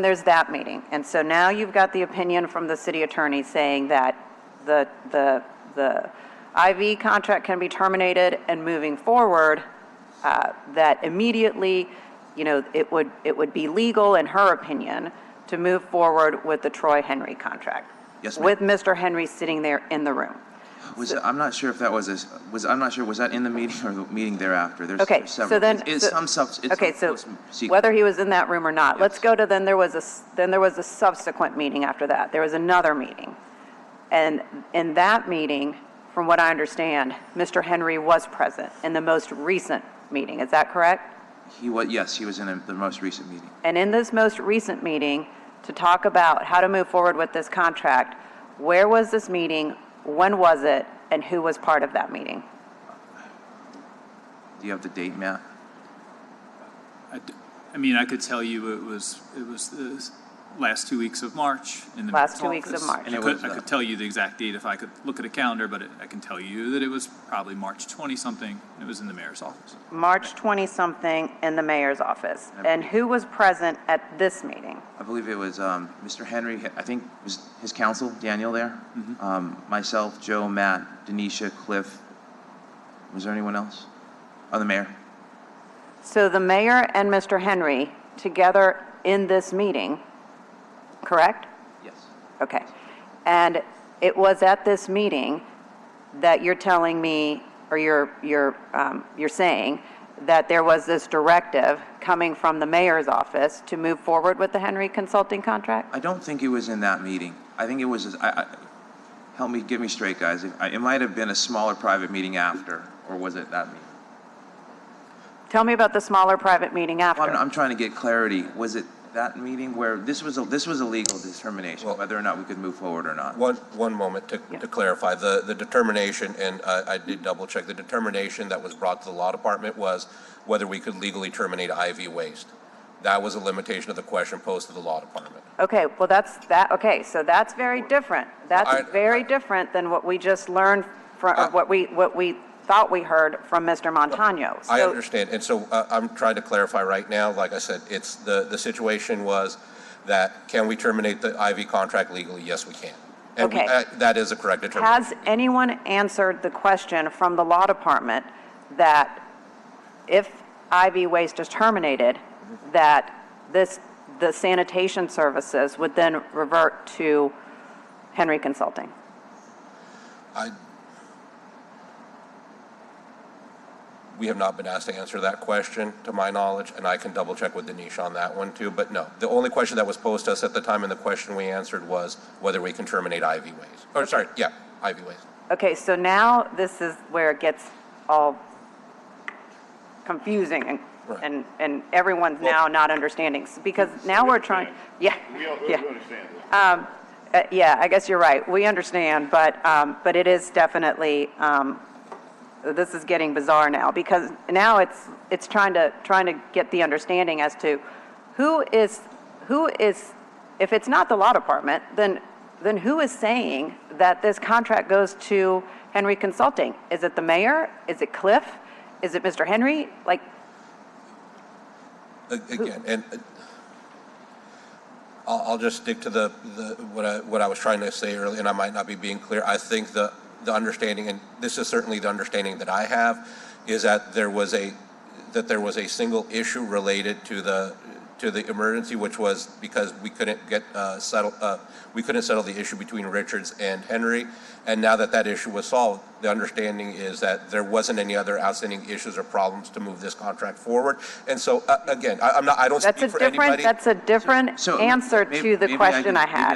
D: there's that meeting. And so now you've got the opinion from the city attorney saying that the IV contract can be terminated, and moving forward, that immediately, it would be legal, in her opinion, to move forward with the Troy Henry contract.
U: Yes, ma'am.
D: With Mr. Henry sitting there in the room.
U: I'm not sure if that was that in the meeting or the meeting thereafter?
D: Okay, so then, whether he was in that room or not, let's go to then there was a subsequent meeting after that. There was another meeting. And in that meeting, from what I understand, Mr. Henry was present in the most recent meeting. Is that correct?
U: Yes, he was in the most recent meeting.
D: And in this most recent meeting, to talk about how to move forward with this contract, where was this meeting, when was it, and who was part of that meeting?
U: Do you have the date, Matt?
C: I mean, I could tell you it was the last 2 weeks of March in the
D: last 2 weeks of March.
C: And I could tell you the exact date if I could look at a calendar, but I can tell you that it was probably March 20-something. It was in the mayor's office.
D: March 20-something in the mayor's office. And who was present at this meeting?
U: I believe it was Mr. Henry. I think was his counsel, Daniel, there. Myself, Joe, Matt, Denisha, Cliff. Was there anyone else? Oh, the mayor.
D: So the mayor and Mr. Henry together in this meeting, correct?
U: Yes.
D: Okay. And it was at this meeting that you're telling me, or you're saying that there was this directive coming from the mayor's office to move forward with the Henry Consulting contract?
U: I don't think it was in that meeting. I think it was. Get me straight, guys. It might have been a smaller private meeting after, or was it that meeting?
D: Tell me about the smaller private meeting after.
U: Well, I'm trying to get clarity. Was it that meeting where this was a legal determination, whether or not we could move forward or not?
W: One moment to clarify. The determination, and I did double check, the determination that was brought to the law department was whether we could legally terminate IV waste. That was a limitation of the question posed to the law department.
D: Okay, well okay, so that's very different. That's very different than what we just learned from, what we thought we heard from Mr. Montano.
W: I understand, and so I'm trying to clarify right now. Like I said, it's the situation was that can we terminate the IV contract legally? Yes, we can. And
D: Okay.
W: That is a correct determination.
D: Has anyone answered the question from the law department that if IV waste is terminated, that the sanitation services would then revert to Henry Consulting?
W: We have not been asked to answer that question, to my knowledge, and I can double check with Denisha on that one too. But no, the only question that was posed to us at the time, and the question we answered was whether we can terminate IV waste. Or sorry, yeah, IV waste.
D: Okay, so now this is where it gets all confusing and everyone's now not understanding, because now we're trying. Yeah.
A: We understand.
D: Yeah, I guess you're right. We understand, but it is definitely. This is getting bizarre now, because now it's trying to get the understanding as to who is if it's not the law department, then who is saying that this contract goes to Henry Consulting? Is it the mayor? Is it Cliff? Is it Mr. Henry? Like,
W: Again, and I'll just stick to what I was trying to say earlier, and I might not be being clear. I think the understanding, and this is certainly the understanding that I have, is that there was a single issue related to the emergency, which was because we couldn't settle the issue between Richards and Henry. And now that issue was solved, the understanding is that there wasn't any other outstanding issues or problems to move this contract forward. And so again, I don't speak for anybody.
D: That's a different answer to the question I had.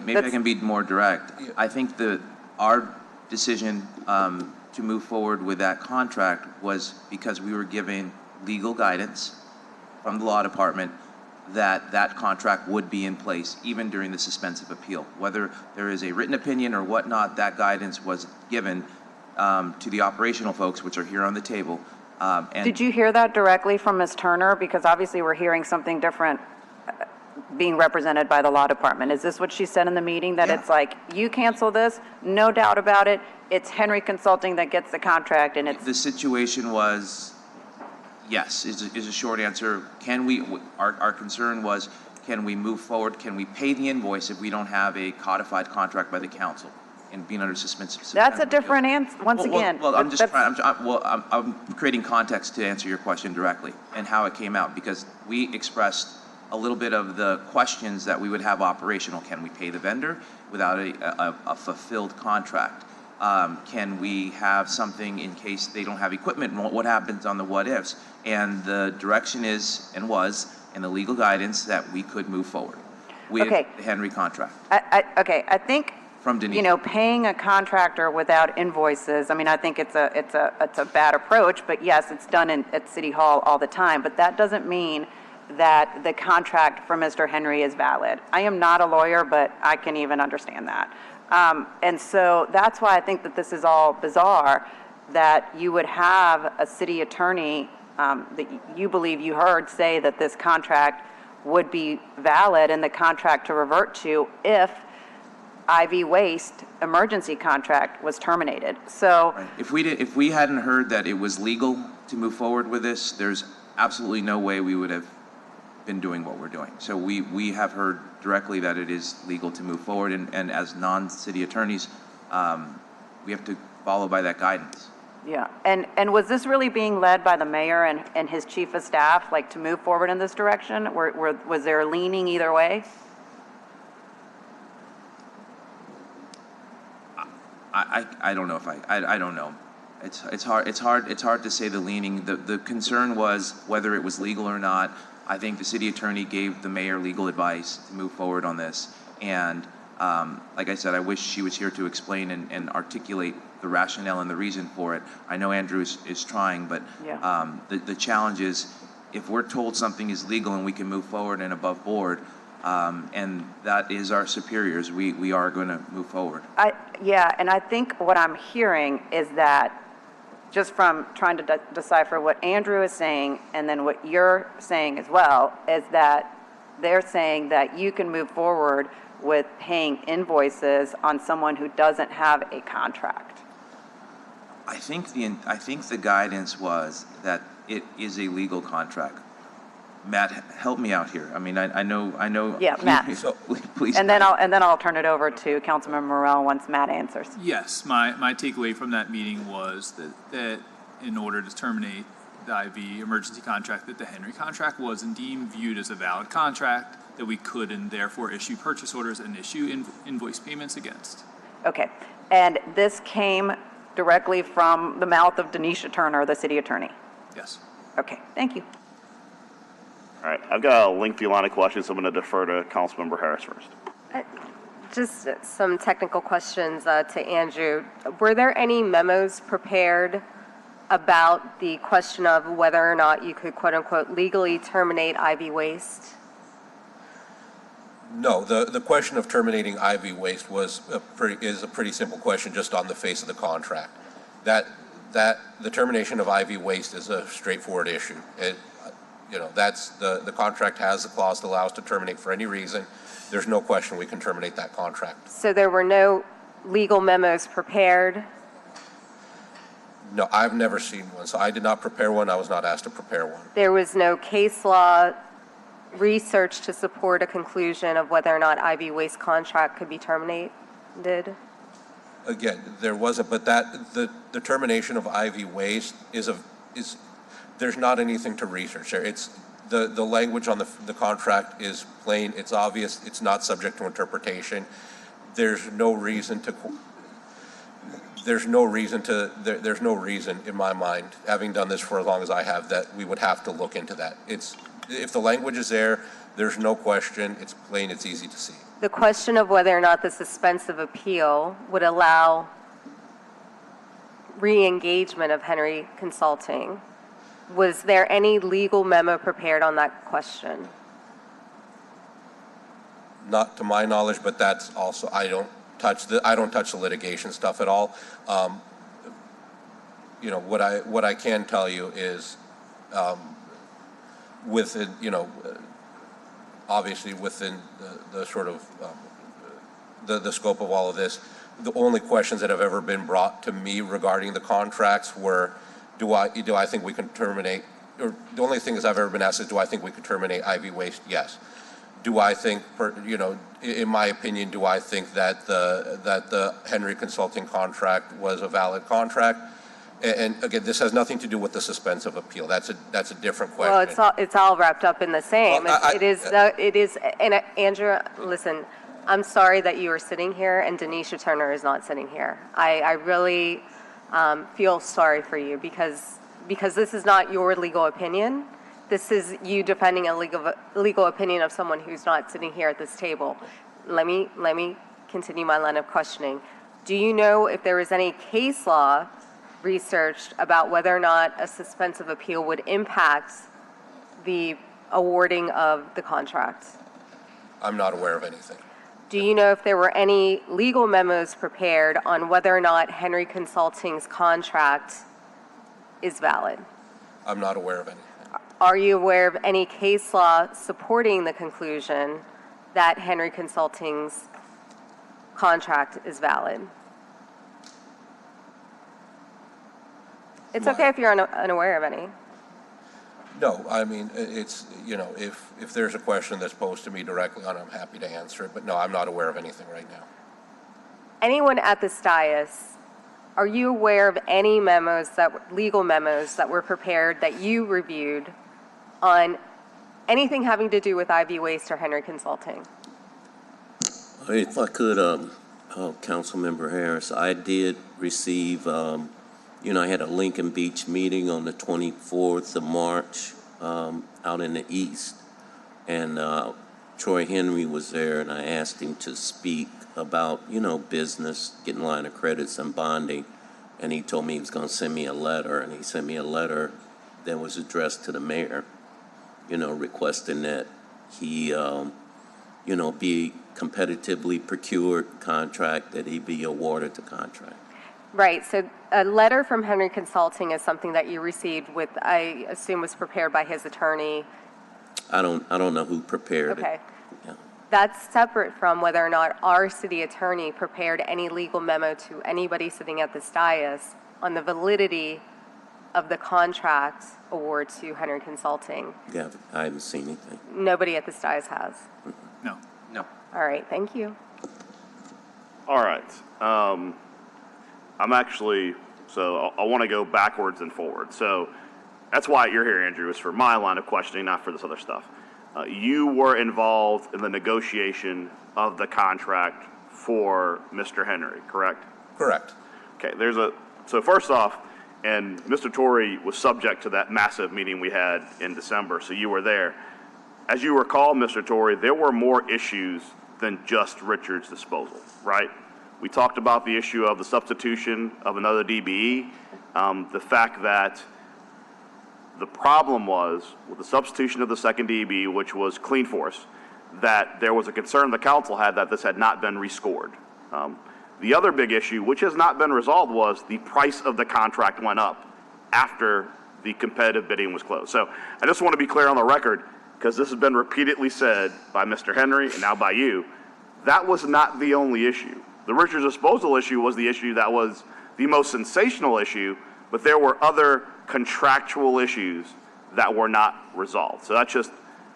U: Maybe I can be more direct. I think our decision to move forward with that contract was because we were given legal guidance from the law department that contract would be in place even during the suspensive appeal. Whether there is a written opinion or whatnot, that guidance was given to the operational folks, which are here on the table.
D: Did you hear that directly from Ms. Turner? Because obviously we're hearing something different being represented by the law department. Is this what she said in the meeting, that it's like, you cancel this, no doubt about it, it's Henry Consulting that gets the contract, and it's...
U: The situation was, yes, is a short answer. Can we, our concern was, can we move forward? Can we pay the invoice if we don't have a codified contract by the council and being under suspension?
D: That's a different answer, once again.
U: Well, I'm creating context to answer your question directly and how it came out, because we expressed a little bit of the questions that we would have operational. Can we pay the vendor without a fulfilled contract? Can we have something in case they don't have equipment? What happens on the what ifs? And the direction is and was in the legal guidance that we could move forward with the Henry contract.
D: I think,
U: from Denise,
D: paying a contractor without invoices, I mean, I think it's a bad approach, but yes, it's done at City Hall all the time, but that doesn't mean that the contract for Mr. Henry is valid. I am not a lawyer, but I can even understand that. And so that's why I think that this is all bizarre, that you would have a city attorney that you believe you heard say that this contract would be valid and the contract to revert to if IV Waste emergency contract was terminated. So
U: if we hadn't heard that it was legal to move forward with this, there's absolutely no way we would have been doing what we're doing. So we have heard directly that it is legal to move forward, and as non-city attorneys, we have to follow by that guidance.
D: Yeah, and was this really being led by the mayor and his chief of staff, like, to move forward in this direction? Was there leaning either way?
U: I don't know if I don't know. It's hard to say the leaning. The concern was whether it was legal or not. I think the city attorney gave the mayor legal advice to move forward on this. And like I said, I wish she was here to explain and articulate the rationale and the reason for it. I know Andrew is trying, but the challenge is, if we're told something is legal and we can move forward and above board, and that is our superiors, we are going to move forward.
D: And I think what I'm hearing is that, just from trying to decipher what Andrew is saying and then what you're saying as well, is that they're saying that you can move forward with paying invoices on someone who doesn't have a contract.
U: I think the guidance was that it is a legal contract. Matt, help me out here. I mean, I know.
D: Yeah, Matt.
U: Please.
D: And then I'll turn it over to Councilmember Morrell once Matt answers.
C: Yes, my takeaway from that meeting was that in order to terminate the IV emergency contract, that the Henry contract was indeed viewed as a valid contract that we could and therefore issue purchase orders and issue invoice payments against.
D: Okay, and this came directly from the mouth of Denisha Turner, the city attorney?
C: Yes.
D: Okay, thank you.
A: All right, I've got a lengthy line of questions, so I'm going to defer to Councilmember Harris first.
K: Just some technical questions to Andrew. Were there any memos prepared about the question of whether or not you could, quote unquote, legally terminate IV Waste?
W: No, the question of terminating IV Waste is a pretty simple question just on the face of the contract. That the termination of IV Waste is a straightforward issue. That's the contract has a clause that allows to terminate for any reason. There's no question we can terminate that contract.
K: So there were no legal memos prepared?
W: No, I've never seen one, so I did not prepare one. I was not asked to prepare one.
K: There was no case law research to support a conclusion of whether or not IV waste contract could be terminated?
W: Again, there wasn't, but the termination of IV waste is there's not anything to research there. It's the language on the contract is plain, it's obvious, it's not subject to interpretation. There's no reason in my mind, having done this for as long as I have, that we would have to look into that. If the language is there, there's no question, it's plain, it's easy to see.
K: The question of whether or not the suspensive appeal would allow re-engagement of Henry Consulting, was there any legal memo prepared on that question?
W: Not to my knowledge, but that's also, I don't touch the litigation stuff at all. What I can tell you is, within, obviously within the sort of the scope of all of this, the only questions that have ever been brought to me regarding the contracts were, do I think we can terminate, or the only things I've ever been asked is, do I think we could terminate IV waste? Yes. Do I think, in my opinion, do I think that the Henry Consulting contract was a valid contract? And again, this has nothing to do with the suspensive appeal. That's a different question.
K: Well, it's all wrapped up in the same.
W: Well,
K: it is. And Andrew, listen, I'm sorry that you are sitting here and Denisha Turner is not sitting here. I really feel sorry for you because this is not your legal opinion. This is you defending a legal opinion of someone who's not sitting here at this table. Let me continue my line of questioning. Do you know if there is any case law researched about whether or not a suspensive appeal would impact the awarding of the contract?
W: I'm not aware of anything.
K: Do you know if there were any legal memos prepared on whether or not Henry Consulting's contract is valid?
W: I'm not aware of anything.
K: Are you aware of any case law supporting the conclusion that Henry Consulting's contract is valid? It's okay if you're unaware of any.
W: No, I mean, it's, if there's a question that's posed to me directly on it, I'm happy to answer it. But no, I'm not aware of anything right now.
K: Anyone at this dais, are you aware of any legal memos that were prepared that you reviewed on anything having to do with IV Waste or Henry Consulting?
F: If I could, Councilmember Harris, I did receive, I had a Lincoln Beach meeting on the 24th of March out in the East, and Troy Henry was there, and I asked him to speak about, business, getting line of credits and bonding, and he told me he was going to send me a letter, and he sent me a letter that was addressed to the mayor, requesting that he, be competitively procured contract, that he be awarded the contract.
K: Right, so a letter from Henry Consulting is something that you received with, I assume was prepared by his attorney.
F: I don't know who prepared it.
K: Okay.
F: Yeah.
K: That's separate from whether or not our city attorney prepared any legal memo to anybody sitting at this dais on the validity of the contract award to Henry Consulting.
F: Yeah, I haven't seen anything.
K: Nobody at this dais has.
C: No.
K: All right, thank you.
A: All right. I want to go backwards and forward. So that's why you're here, Andrew, is for my line of questioning, not for this other stuff. You were involved in the negotiation of the contract for Mr. Henry, correct?
W: Correct.
A: Okay, so first off, and Mr. Torrey was subject to that massive meeting we had in December, so you were there. As you recall, Mr. Torrey, there were more issues than just Richard's disposal, right? We talked about the issue of the substitution of another DBE, the fact that the problem was with the substitution of the second DBE, which was Clean Force, that there was a concern the council had that this had not been rescored. The other big issue, which has not been resolved, was the price of the contract went up after the competitive bidding was closed. So I just want to be clear on the record, because this has been repeatedly said by Mr. Henry and now by you, that was not the only issue. The Richards disposal issue was the issue that was the most sensational issue, but there were other contractual issues that were not resolved. So that's just,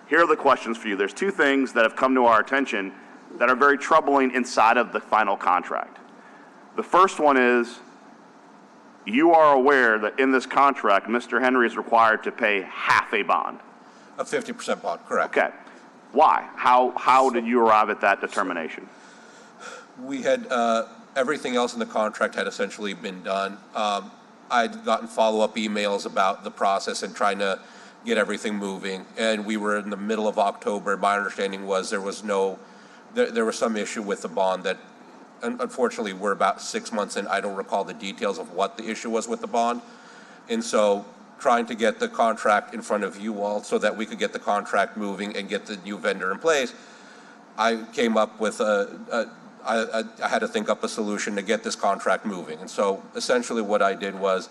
A: here are the questions for you. There's two things that have come to our attention that are very troubling inside of the final contract. The first one is, you are aware that in this contract, Mr. Henry is required to pay half a bond.
W: A 50% bond, correct.
A: Okay. Why? How did you arrive at that determination?
W: We had, everything else in the contract had essentially been done. I'd gotten follow-up emails about the process and trying to get everything moving. And we were in the middle of October. My understanding was there was some issue with the bond that, unfortunately, we're about 6 months in. I don't recall the details of what the issue was with the bond. And so trying to get the contract in front of you all so that we could get the contract moving and get the new vendor in place, I came up with I had to think up a solution to get this contract moving. And so essentially what I did was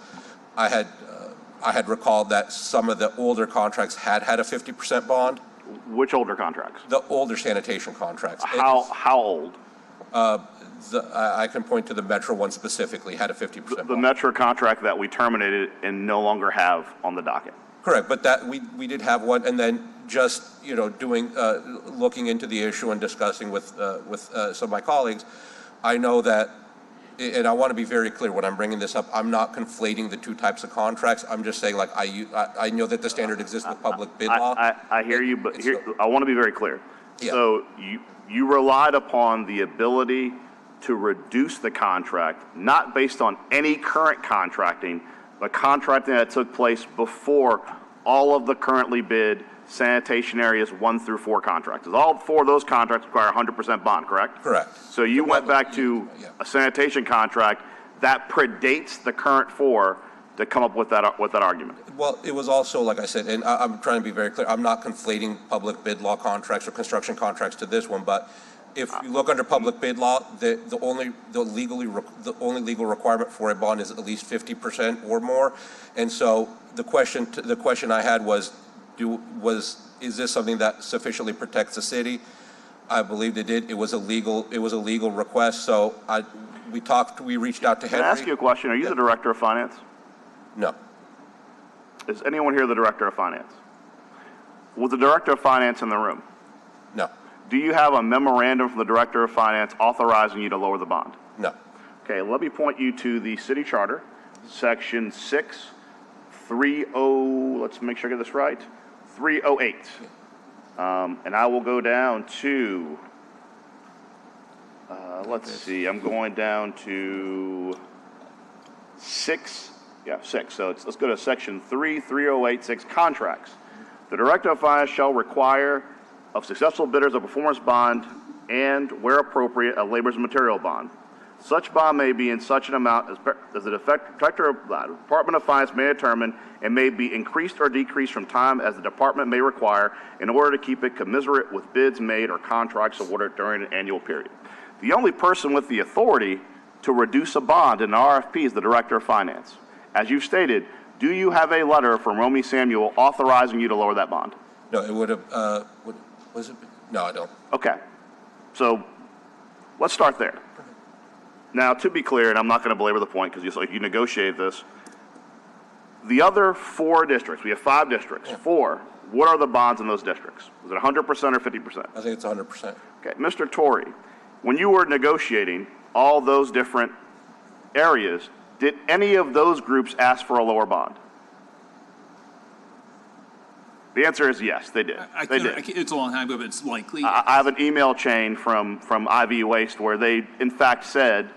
W: I had recalled that some of the older contracts had a 50% bond.
A: Which older contracts?
W: The older sanitation contracts.
A: How old?
W: I can point to the Metro one specifically, had a 50% bond.
A: The Metro contract that we terminated and no longer have on the docket.
W: Correct, but that we did have one, and then just doing looking into the issue and discussing with some of my colleagues, I know that, and I want to be very clear when I'm bringing this up, I'm not conflating the two types of contracts. I'm just saying, like, I know that the standard exists with public bid law.
A: I hear you, but here I want to be very clear.
W: Yeah.
A: So you relied upon the ability to reduce the contract, not based on any current contracting, but contracting that took place before all of the currently bid sanitation areas 1 through 4 contracts. All 4 of those contracts require 100% bond, correct?
W: Correct.
A: So you went back to a sanitation contract that predates the current 4 to come up with that argument.
W: Well, it was also, like I said, and I'm trying to be very clear, I'm not conflating public bid law contracts or construction contracts to this one, but if you look under public bid law, the only legal requirement for a bond is at least 50% or more. And so the question I had was, is this something that sufficiently protects the city? I believed it did. It was a legal request. So we reached out to Henry.
A: Can I ask you a question? Are you the director of finance?
W: No.
A: Is anyone here the director of finance? Was the director of finance in the room?
W: No.
A: Do you have a memorandum from the director of finance authorizing you to lower the bond?
W: No.
A: Okay, let me point you to the city charter, section 630, let's make sure I get this right, 308. And I will go down to, let's see, I'm going down to 6. So let's go to section 3086, contracts. The director of finance shall require of successful bidders a performance bond and, where appropriate, a labors and material bond. Such bond may be in such an amount as the Director of the Department of Finance may determine, and may be increased or decreased from time as the department may require in order to keep it commensurate with bids made or contracts awarded during an annual period. The only person with the authority to reduce a bond in an RFP is the Director of Finance. As you've stated, do you have a letter from Romy Samuel authorizing you to lower that bond?
W: No, it would have, was it? No, I don't.
A: Okay. So let's start there. Now, to be clear, and I'm not going to belabor the point because you negotiated this, the other 4 districts, we have 5 districts, 4, what are the bonds in those districts? Is it 100% or 50%?
W: I think it's 100%.
A: Okay. Mr. Torrey, when you were negotiating all those different areas, did any of those groups ask for a lower bond? The answer is yes, they did. They did.
C: It's a long time ago, but it's likely.
A: I have an email chain from IV Waste where they, in fact, said,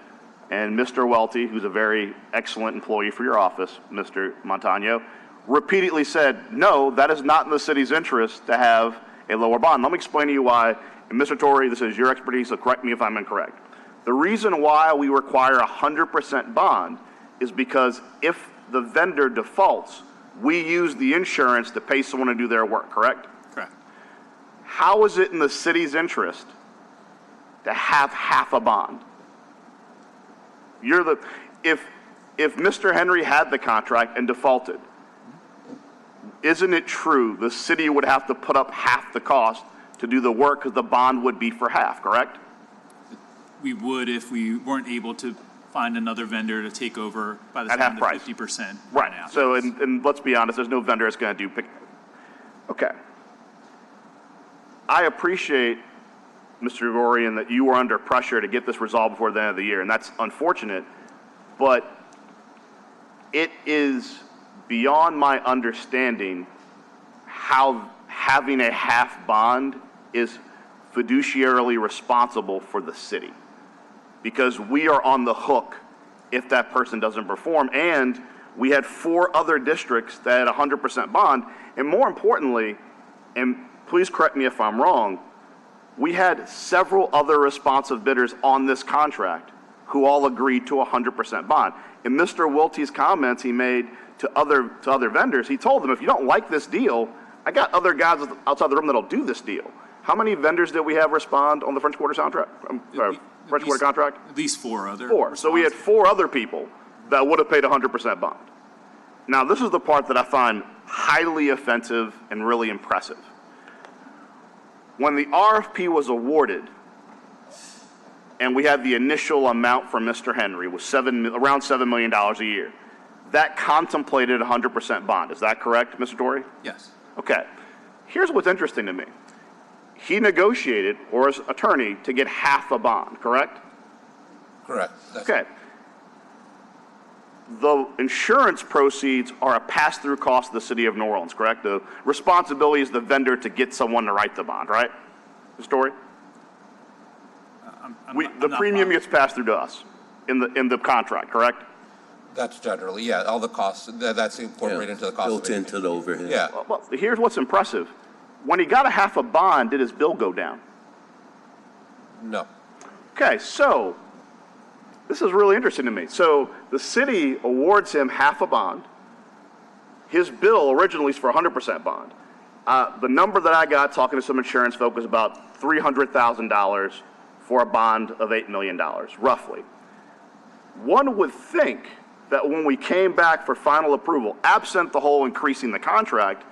A: and Mr. Welty, who's a very excellent employee for your office, Mr. Montano, repeatedly said, no, that is not in the city's interest to have a lower bond. Let me explain to you why. And Mr. Torrey, this is your expertise, so correct me if I'm incorrect. The reason why we require a 100% bond is because if the vendor defaults, we use the insurance to pay someone to do their work, correct?
C: Correct.
A: How is it in the city's interest to have half a bond? If Mr. Henry had the contract and defaulted, isn't it true the city would have to put up half the cost to do the work because the bond would be for half, correct?
C: we would if we weren't able to find another vendor to take over by the
A: At
C: time
A: half
C: the
A: price.
C: 50%
A: Right.
C: ran out.
A: So, and let's be honest, there's no vendor that's going to do. Okay. I appreciate, Mr. Gorian, that you were under pressure to get this resolved before the end of the year, and that's unfortunate, but it is beyond my understanding how having a half bond is fiduciarily responsible for the city, because we are on the hook if that person doesn't perform. And we had 4 other districts that had 100% bond, and more importantly, and please correct me if I'm wrong, we had several other responsive bidders on this contract who all agreed to 100% bond. In Mr. Wiltie's comments he made to other vendors, he told them, if you don't like this deal, I got other guys outside the room that'll do this deal. How many vendors did we have respond on the French Quarter contract? French Quarter contract?
C: At least 4 other.
A: 4. So we had 4 other people that would have paid 100% bond. Now, this is the part that I find highly offensive and really impressive. When the RFP was awarded, and we had the initial amount from Mr. Henry was around $7 million a year, that contemplated 100% bond. Is that correct, Mr. Torrey?
C: Yes.
A: Okay. Here's what's interesting to me. He negotiated, or his attorney, to get half a bond, correct?
W: Correct.
A: Okay. The insurance proceeds are a pass-through cost of the city of New Orleans, correct? The responsibility is the vendor to get someone to write the bond, right? The story? The premium gets passed through to us in the contract, correct?
W: That's generally, yeah, all the costs, that's incorporated into the cost.
F: Built into the overhead.
W: Yeah.
A: Well, here's what's impressive. When he got a half a bond, did his bill go down?
W: No.
A: Okay, so this is really interesting to me. So the city awards him half a bond. His bill originally is for 100% bond. The number that I got talking to some insurance folk was about $300,000 for a bond of $8 million, roughly. One would think that when we came back for final approval, absent the whole increasing the contract,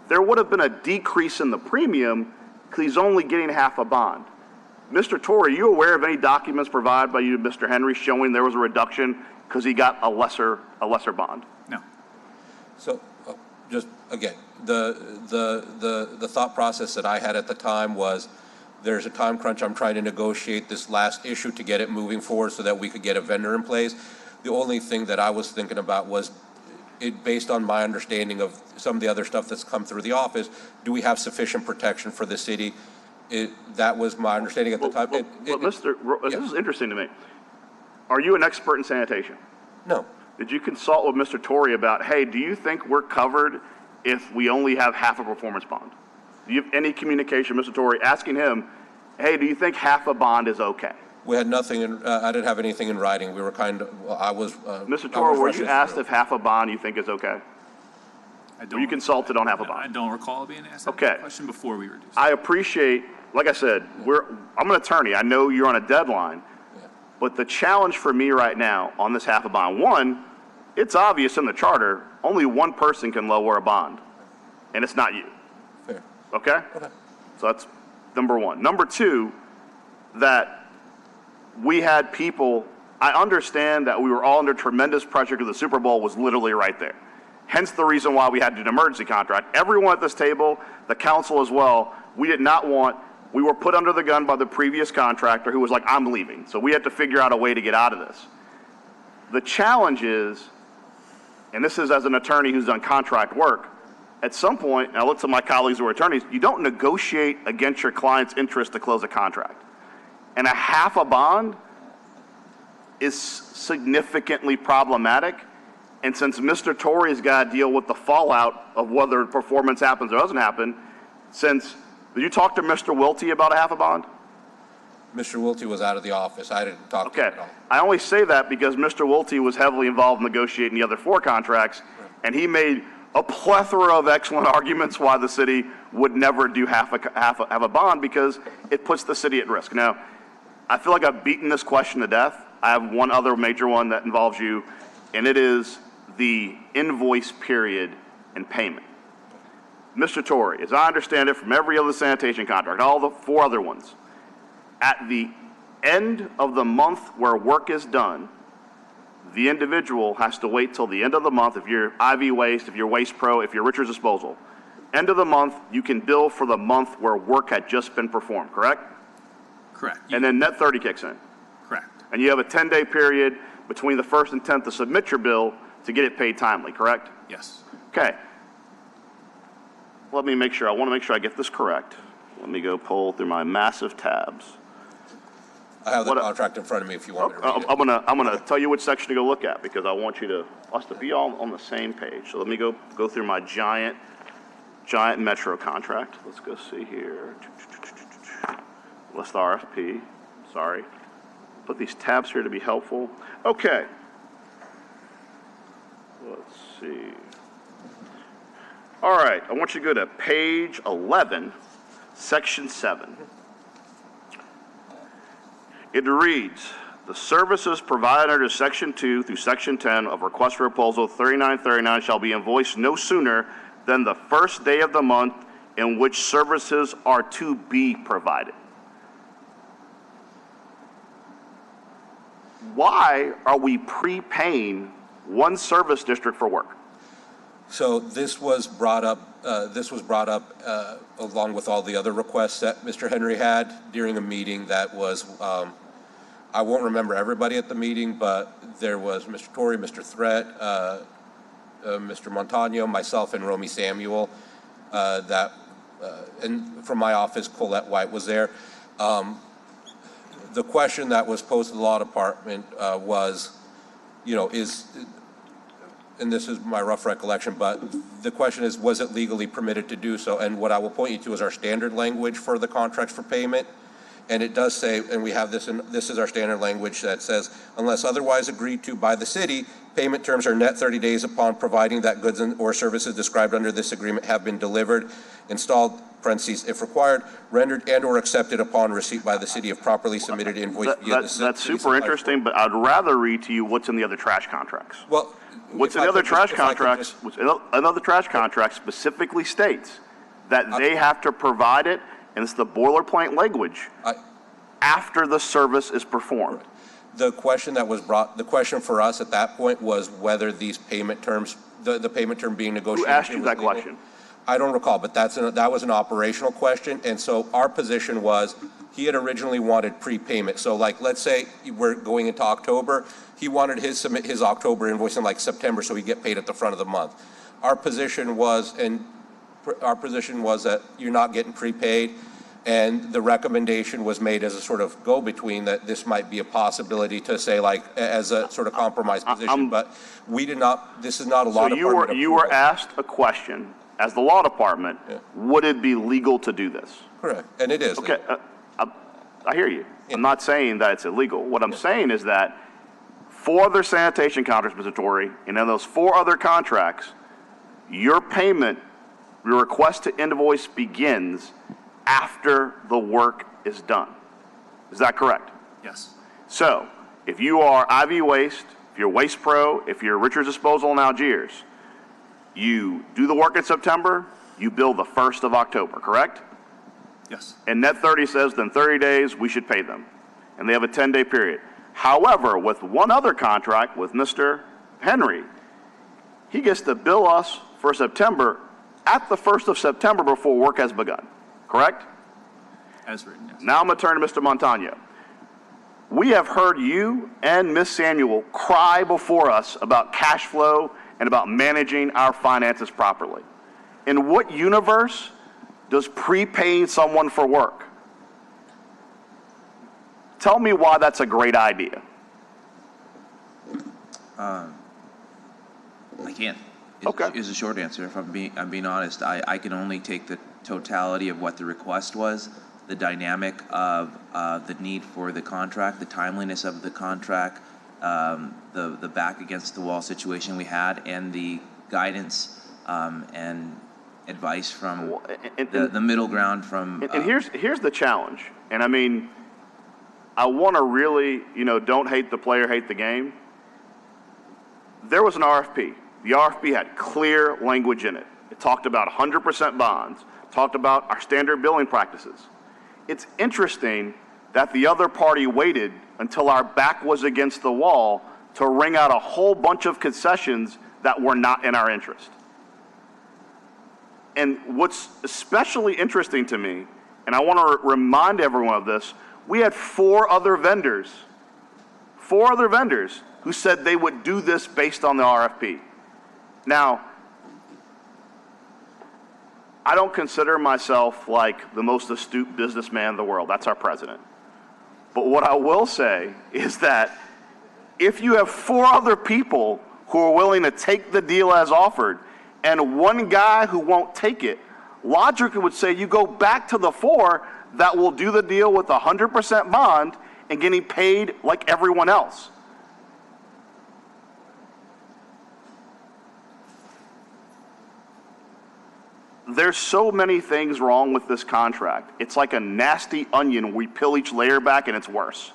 A: there would have been a decrease in the premium because he's only getting half a bond. Mr. Torrey, are you aware of any documents provided by you to Mr. Henry showing there was a reduction because he got a lesser bond?
C: No.
W: So, just again, the thought process that I had at the time was, there's a time crunch. I'm trying to negotiate this last issue to get it moving forward so that we could get a vendor in place. The only thing that I was thinking about was, based on my understanding of some of the other stuff that's come through the office, do we have sufficient protection for the city? That was my understanding at the time.
A: This is interesting to me. Are you an expert in sanitation?
W: No.
A: Did you consult with Mr. Torrey about, hey, do you think we're covered if we only have half a performance bond? Do you have any communication, Mr. Torrey, asking him, hey, do you think half a bond is okay?
W: We had nothing, I didn't have anything in writing. We were
A: Mr. Torrey, were you asked if half a bond you think is okay? Were you consulted on half a bond?
C: I don't recall being asked
A: Okay.
C: that question before we reduced.
A: I appreciate, like I said, I'm an attorney. I know you're on a deadline. But the challenge for me right now on this half a bond, one, it's obvious in the charter, only one person can lower a bond, and it's not you.
W: Fair.
A: Okay? So that's number one. Number two, that we had people, I understand that we were all under tremendous pressure because the Super Bowl was literally right there. Hence the reason why we had an emergency contract. Everyone at this table, the council as well, we were put under the gun by the previous contractor who was like, I'm leaving. So we had to figure out a way to get out of this. The challenge is, and this is as an attorney who's done contract work, at some point, and I look to my colleagues who are attorneys, you don't negotiate against your client's interest to close a contract. And a half a bond is significantly problematic. And since Mr. Torrey's got to deal with the fallout of whether performance happens or doesn't happen, did you talk to Mr. Wiltie about a half a bond?
W: Mr. Wiltie was out of the office. I didn't talk to him at all.
A: I only say that because Mr. Wiltie was heavily involved in negotiating the other 4 contracts, and he made a plethora of excellent arguments why the city would never do half a bond, because it puts the city at risk. Now, I feel like I've beaten this question to death. I have one other major one that involves you, and it is the invoice period and payment. Mr. Torrey, as I understand it from every other sanitation contract, all the 4 other ones, at the end of the month where work is done, the individual has to wait till the end of the month. If you're IV Waste, if you're Waste Pro, if you're Richards Disposal, end of the month, you can bill for the month where work had just been performed, correct?
C: Correct.
A: And then net 30 kicks in.
C: Correct.
A: And you have a 10-day period between the 1st and 10th to submit your bill to get it paid timely, correct?
C: Yes.
A: Okay. Let me make sure. I want to make sure I get this correct. Let me go pull through my massive tabs.
W: I have the contract in front of me if you want me to read it.
A: I'm gonna tell you which section to go look at because I want us to be all on the same page. So let me go through my giant Metro contract. Let's go see here. List RFP. Sorry. Put these tabs here to be helpful. Okay. Let's see. All right. I want you to go to page 11, section 7. It reads, the services provided under Section 2 through Section 10 of Request for Proposal 3939 shall be invoiced no sooner than the first day of the month in which services are to be provided. Why are we prepaying one service district for work?
W: So this was brought up along with all the other requests that Mr. Henry had during a meeting that was, I won't remember everybody at the meeting, but there was Mr. Torrey, Mr. Threat, Mr. Montano, myself, and Romy Samuel, and from my office, Colette White was there. The question that was posed to the law department was, and this is my rough recollection, but the question is, was it legally permitted to do so? And what I will point you to is our standard language for the contracts for payment. And it does say, and we have this, this is our standard language that says, unless otherwise agreed to by the city, payment terms are net 30 days upon providing that goods or services described under this agreement have been delivered, installed, parentheses, if required, rendered and or accepted upon receipt by the city of properly submitted invoice via the city.
A: That's super interesting, but I'd rather read to you what's in the other trash contracts.
W: Well,
A: what's in the other trash contracts? Another trash contract specifically states that they have to provide it, and it's the boilerplate language, after the service is performed.
W: The question that was brought, the question for us at that point was whether these payment terms, the payment term being negotiated.
A: Who asked you that question?
W: I don't recall, but that was an operational question. And so our position was, he had originally wanted prepayment. So like, let's say we're going into October, he wanted submit his October invoice in like September so he'd get paid at the front of the month. Our position was that you're not getting prepaid. And the recommendation was made as a sort of go-between that this might be a possibility to say like as a sort of compromise position, but we did not, this is not a law department.
A: So you were asked a question as the law department, would it be legal to do this?
W: Correct, and it is.
A: Okay, I hear you. I'm not saying that it's illegal. What I'm saying is that 4 other sanitation contracts, Mr. Torrey, and in those 4 other contracts, your payment, your request to invoice begins after the work is done. Is that correct?
C: Yes.
A: So, if you are IV Waste, if you're Waste Pro, if you're Richards Disposal in Algiers, you do the work in September, you bill the 1st of October, correct?
C: Yes.
A: And Net 30 says then 30 days we should pay them. And they have a 10-day period. However, with one other contract with Mr. Henry, he gets to bill us for September at the 1st of September before work has begun. Correct?
C: As written, yes.
A: Now I'm going to turn to Mr. Montano. We have heard you and Ms. Samuel cry before us about cash flow and about managing our finances properly. In what universe does prepaying someone for work? Tell me why that's a great idea.
U: I can't. Is a short answer. If I'm being honest, I can only take the totality of what the request was, the dynamic of the need for the contract, the timeliness of the contract, the back against the wall situation we had, and the guidance and advice from the middle ground from.
A: And here's the challenge. And I mean, I want to really, don't hate the player, hate the game. There was an RFP. The RFP had clear language in it. It talked about 100% bonds, talked about our standard billing practices. It's interesting that the other party waited until our back was against the wall to wring out a whole bunch of concessions that were not in our interest. And what's especially interesting to me, and I want to remind everyone of this, we had four other vendors who said they would do this based on the RFP. Now, I don't consider myself like the most astute businessman in the world. That's our president. But what I will say is that if you have four other people who are willing to take the deal as offered and one guy who won't take it, logically would say you go back to the four that will do the deal with 100% bond and getting paid like everyone else. There's so many things wrong with this contract. It's like a nasty onion. We peel each layer back and it's worse.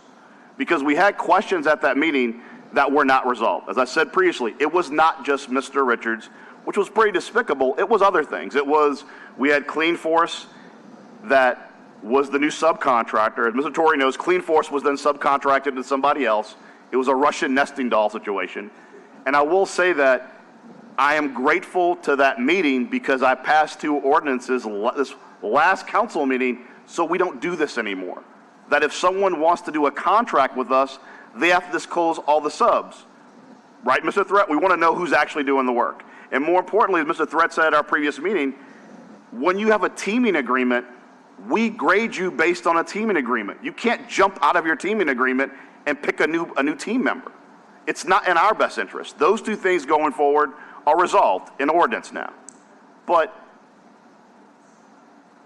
A: Because we had questions at that meeting that were not resolved. As I said previously, it was not just Mr. Richards, which was pretty despicable. It was other things. It was, we had Clean Force that was the new subcontractor. As Mr. Torrey knows, Clean Force was then subcontracted to somebody else. It was a Russian nesting doll situation. And I will say that I am grateful to that meeting because I passed two ordinances this last council meeting so we don't do this anymore. That if someone wants to do a contract with us, they have to disclose all the subs. Right, Mr. Threat? We want to know who's actually doing the work. And more importantly, as Mr. Threat said at our previous meeting, when you have a teaming agreement, we grade you based on a teaming agreement. You can't jump out of your teaming agreement and pick a new team member. It's not in our best interest. Those two things going forward are resolved in ordinance now. But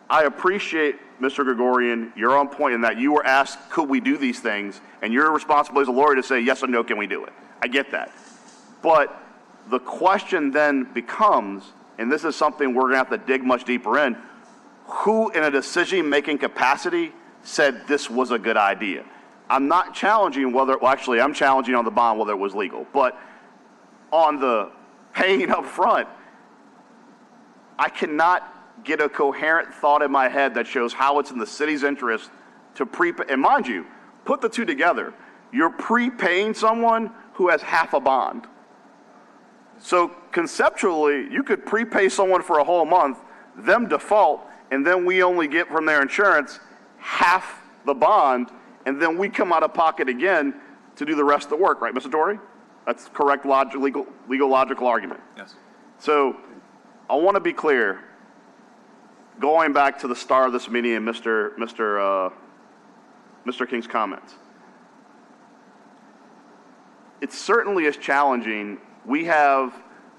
A: I appreciate, Mr. Gregorian, you're on point in that you were asked, could we do these things? And you're responsible as a lawyer to say yes or no, can we do it? I get that. But the question then becomes, and this is something we're going to have to dig much deeper in, who in a decision-making capacity said this was a good idea? I'm not challenging whether, well, actually, I'm challenging on the bond whether it was legal. But on the paying up front, I cannot get a coherent thought in my head that shows how it's in the city's interest to prepay. And mind you, put the two together. You're prepaying someone who has half a bond. So conceptually, you could prepay someone for a whole month, them default, and then we only get from their insurance half the bond, and then we come out of pocket again to do the rest of the work, right, Mr. Torrey? That's correct legal logical argument.
C: Yes.
A: So I want to be clear, going back to the start of this meeting and Mr. King's comments. It certainly is challenging. We have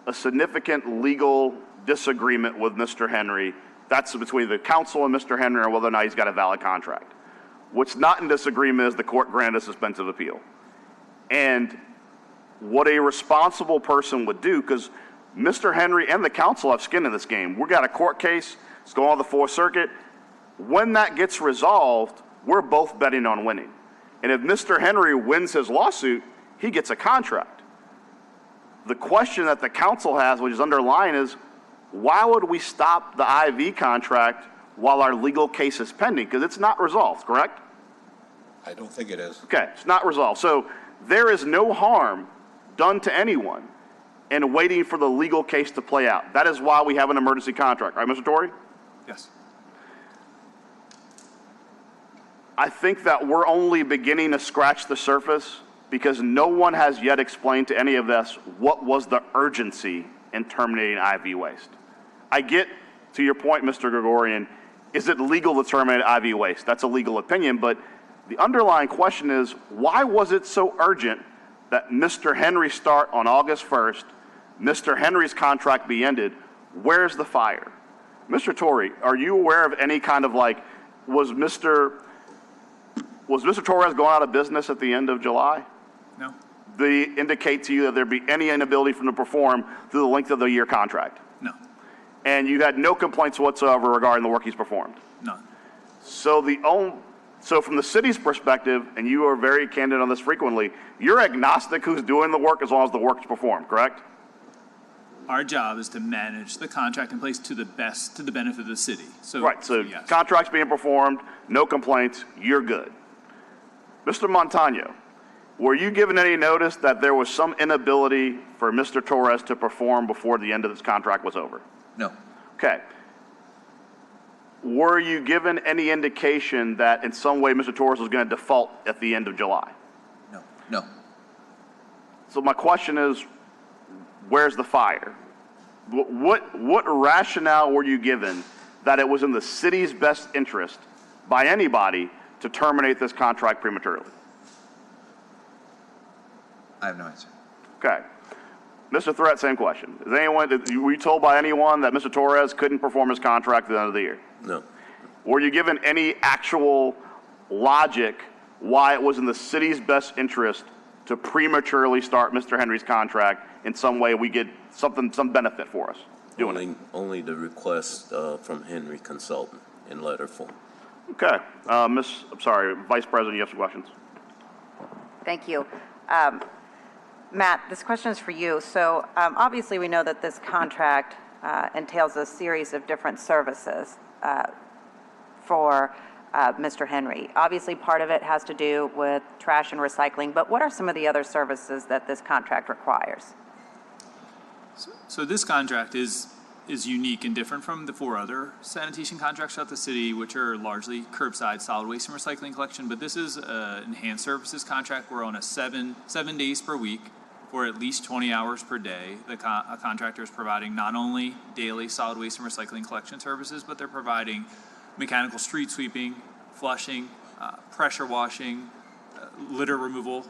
A: a significant legal disagreement with Mr. Henry. That's between the council and Mr. Henry on whether or not he's got a valid contract. What's not in disagreement is the court granted a suspensive appeal. And what a responsible person would do, because Mr. Henry and the council have skin in this game. We've got a court case, it's going on the Fourth Circuit. When that gets resolved, we're both betting on winning. And if Mr. Henry wins his lawsuit, he gets a contract. The question that the council has, which is underlying, is why would we stop the IV contract while our legal case is pending? Because it's not resolved, correct?
W: I don't think it is.
A: Okay, it's not resolved. So there is no harm done to anyone in waiting for the legal case to play out. That is why we have an emergency contract, right, Mr. Torrey?
C: Yes.
A: I think that we're only beginning to scratch the surface because no one has yet explained to any of us what was the urgency in terminating IV waste. I get to your point, Mr. Gregorian, is it legal to terminate IV waste? That's a legal opinion, but the underlying question is, why was it so urgent that Mr. Henry start on August 1st, Mr. Henry's contract be ended? Where's the fire? Mr. Torrey, are you aware of any kind of was Mr. Torres going out of business at the end of July?
C: No.
A: They indicate to you that there'd be any inability for them to perform through the length of the year contract?
C: No.
A: And you had no complaints whatsoever regarding the work he's performed?
C: None.
A: So from the city's perspective, and you are very candid on this frequently, you're agnostic who's doing the work as long as the work is performed, correct?
C: Our job is to manage the contract in place to the benefit of the city. So,
A: right, so
C: yes.
A: Contracts being performed, no complaints, you're good. Mr. Montano, were you given any notice that there was some inability for Mr. Torres to perform before the end of this contract was over?
U: No.
A: Okay. Were you given any indication that in some way Mr. Torres was going to default at the end of July?
U: No. No.
A: So my question is, where's the fire? What rationale were you given that it was in the city's best interest by anybody to terminate this contract prematurely?
U: I have no answer.
A: Okay. Mr. Threat, same question. Were you told by anyone that Mr. Torres couldn't perform his contract at the end of the year?
F: No.
A: Were you given any actual logic why it was in the city's best interest to prematurely start Mr. Henry's contract in some way we get some benefit for us doing it?
F: Only the request from Henry Consultant in letter form.
A: Okay. Vice President, you have some questions?
D: Thank you. Matt, this question is for you. So obviously we know that this contract entails a series of different services for Mr. Henry. Obviously part of it has to do with trash and recycling, but what are some of the other services that this contract requires?
C: So this contract is unique and different from the 4 other sanitation contracts throughout the city, which are largely curbside solid waste and recycling collection. But this is an enhanced services contract. We're on a seven days per week for at least 20 hours per day. A contractor is providing not only daily solid waste and recycling collection services, but they're providing mechanical street sweeping, flushing, pressure washing, litter removal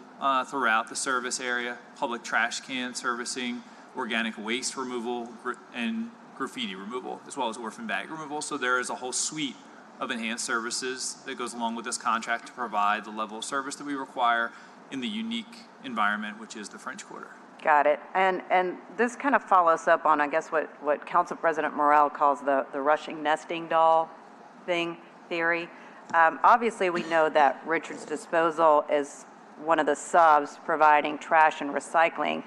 C: throughout the service area, public trash can servicing, organic waste removal, and graffiti removal, as well as orphan bag removal. So there is a whole suite of enhanced services that goes along with this contract to provide the level of service that we require in the unique environment, which is the French Quarter.
D: Got it. And this kind of follows up on, I guess, what Council President Morrell calls the rushing nesting doll theory. Obviously, we know that Richard's Disposal is one of the subs providing trash and recycling.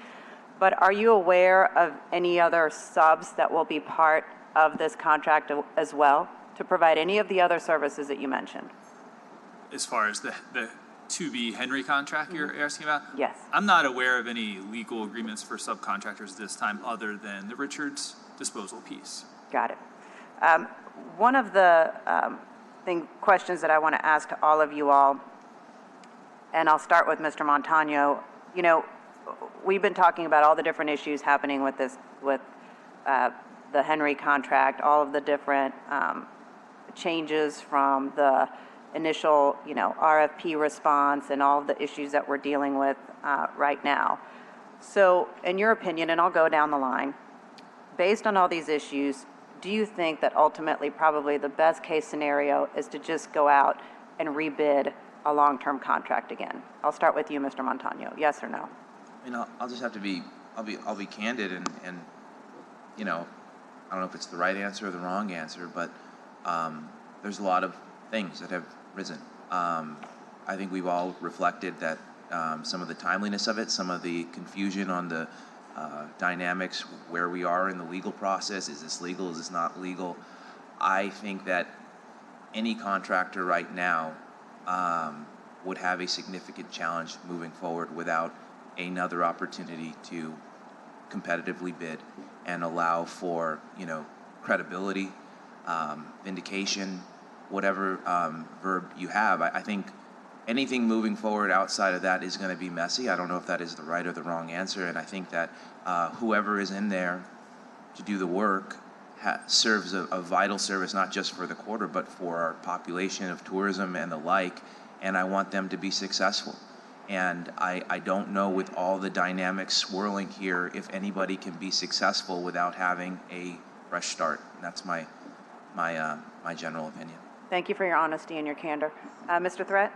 D: But are you aware of any other subs that will be part of this contract as well to provide any of the other services that you mentioned?
C: As far as the 2B Henry contract you're asking about?
D: Yes.
C: I'm not aware of any legal agreements for subcontractors this time other than the Richards Disposal piece.
D: Got it. One of the questions that I want to ask to all of you all, and I'll start with Mr. Montano. You know, we've been talking about all the different issues happening with the Henry contract, all of the different changes from the initial, RFP response and all of the issues that we're dealing with right now. So in your opinion, and I'll go down the line, based on all these issues, do you think that ultimately probably the best case scenario is to just go out and rebid a long-term contract again? I'll start with you, Mr. Montano. Yes or no?
U: I'll just have to be, I'll be candid and I don't know if it's the right answer or the wrong answer, but there's a lot of things that have risen. I think we've all reflected that some of the timeliness of it, some of the confusion on the dynamics, where we are in the legal process. Is this legal? Is this not legal? I think that any contractor right now would have a significant challenge moving forward without another opportunity to competitively bid and allow for, credibility, vindication, whatever verb you have. I think anything moving forward outside of that is going to be messy. I don't know if that is the right or the wrong answer, and I think that whoever is in there to do the work serves a vital service, not just for the quarter, but for our population of tourism and the like, and I want them to be successful. And I don't know, with all the dynamics swirling here, if anybody can be successful without having a fresh start. And that's my general opinion.
D: Thank you for your honesty and your candor. Mr. Threat?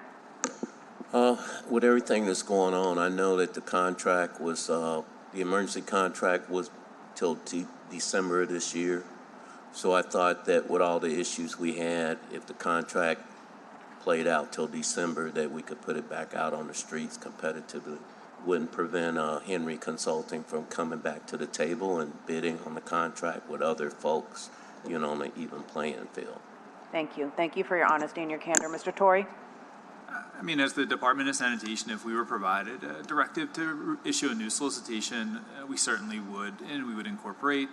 F: With everything that's going on, I know that the contract was, the emergency contract was till December of this year. So I thought that with all the issues we had, if the contract played out till December, that we could put it back out on the streets competitively. Wouldn't prevent Henry Consulting from coming back to the table and bidding on the contract with other folks, on an even playing field.
D: Thank you. Thank you for your honesty and your candor. Mr. Torrey?
C: I mean, as the Department of Sanitation, if we were provided a directive to issue a new solicitation, we certainly would, and we would incorporate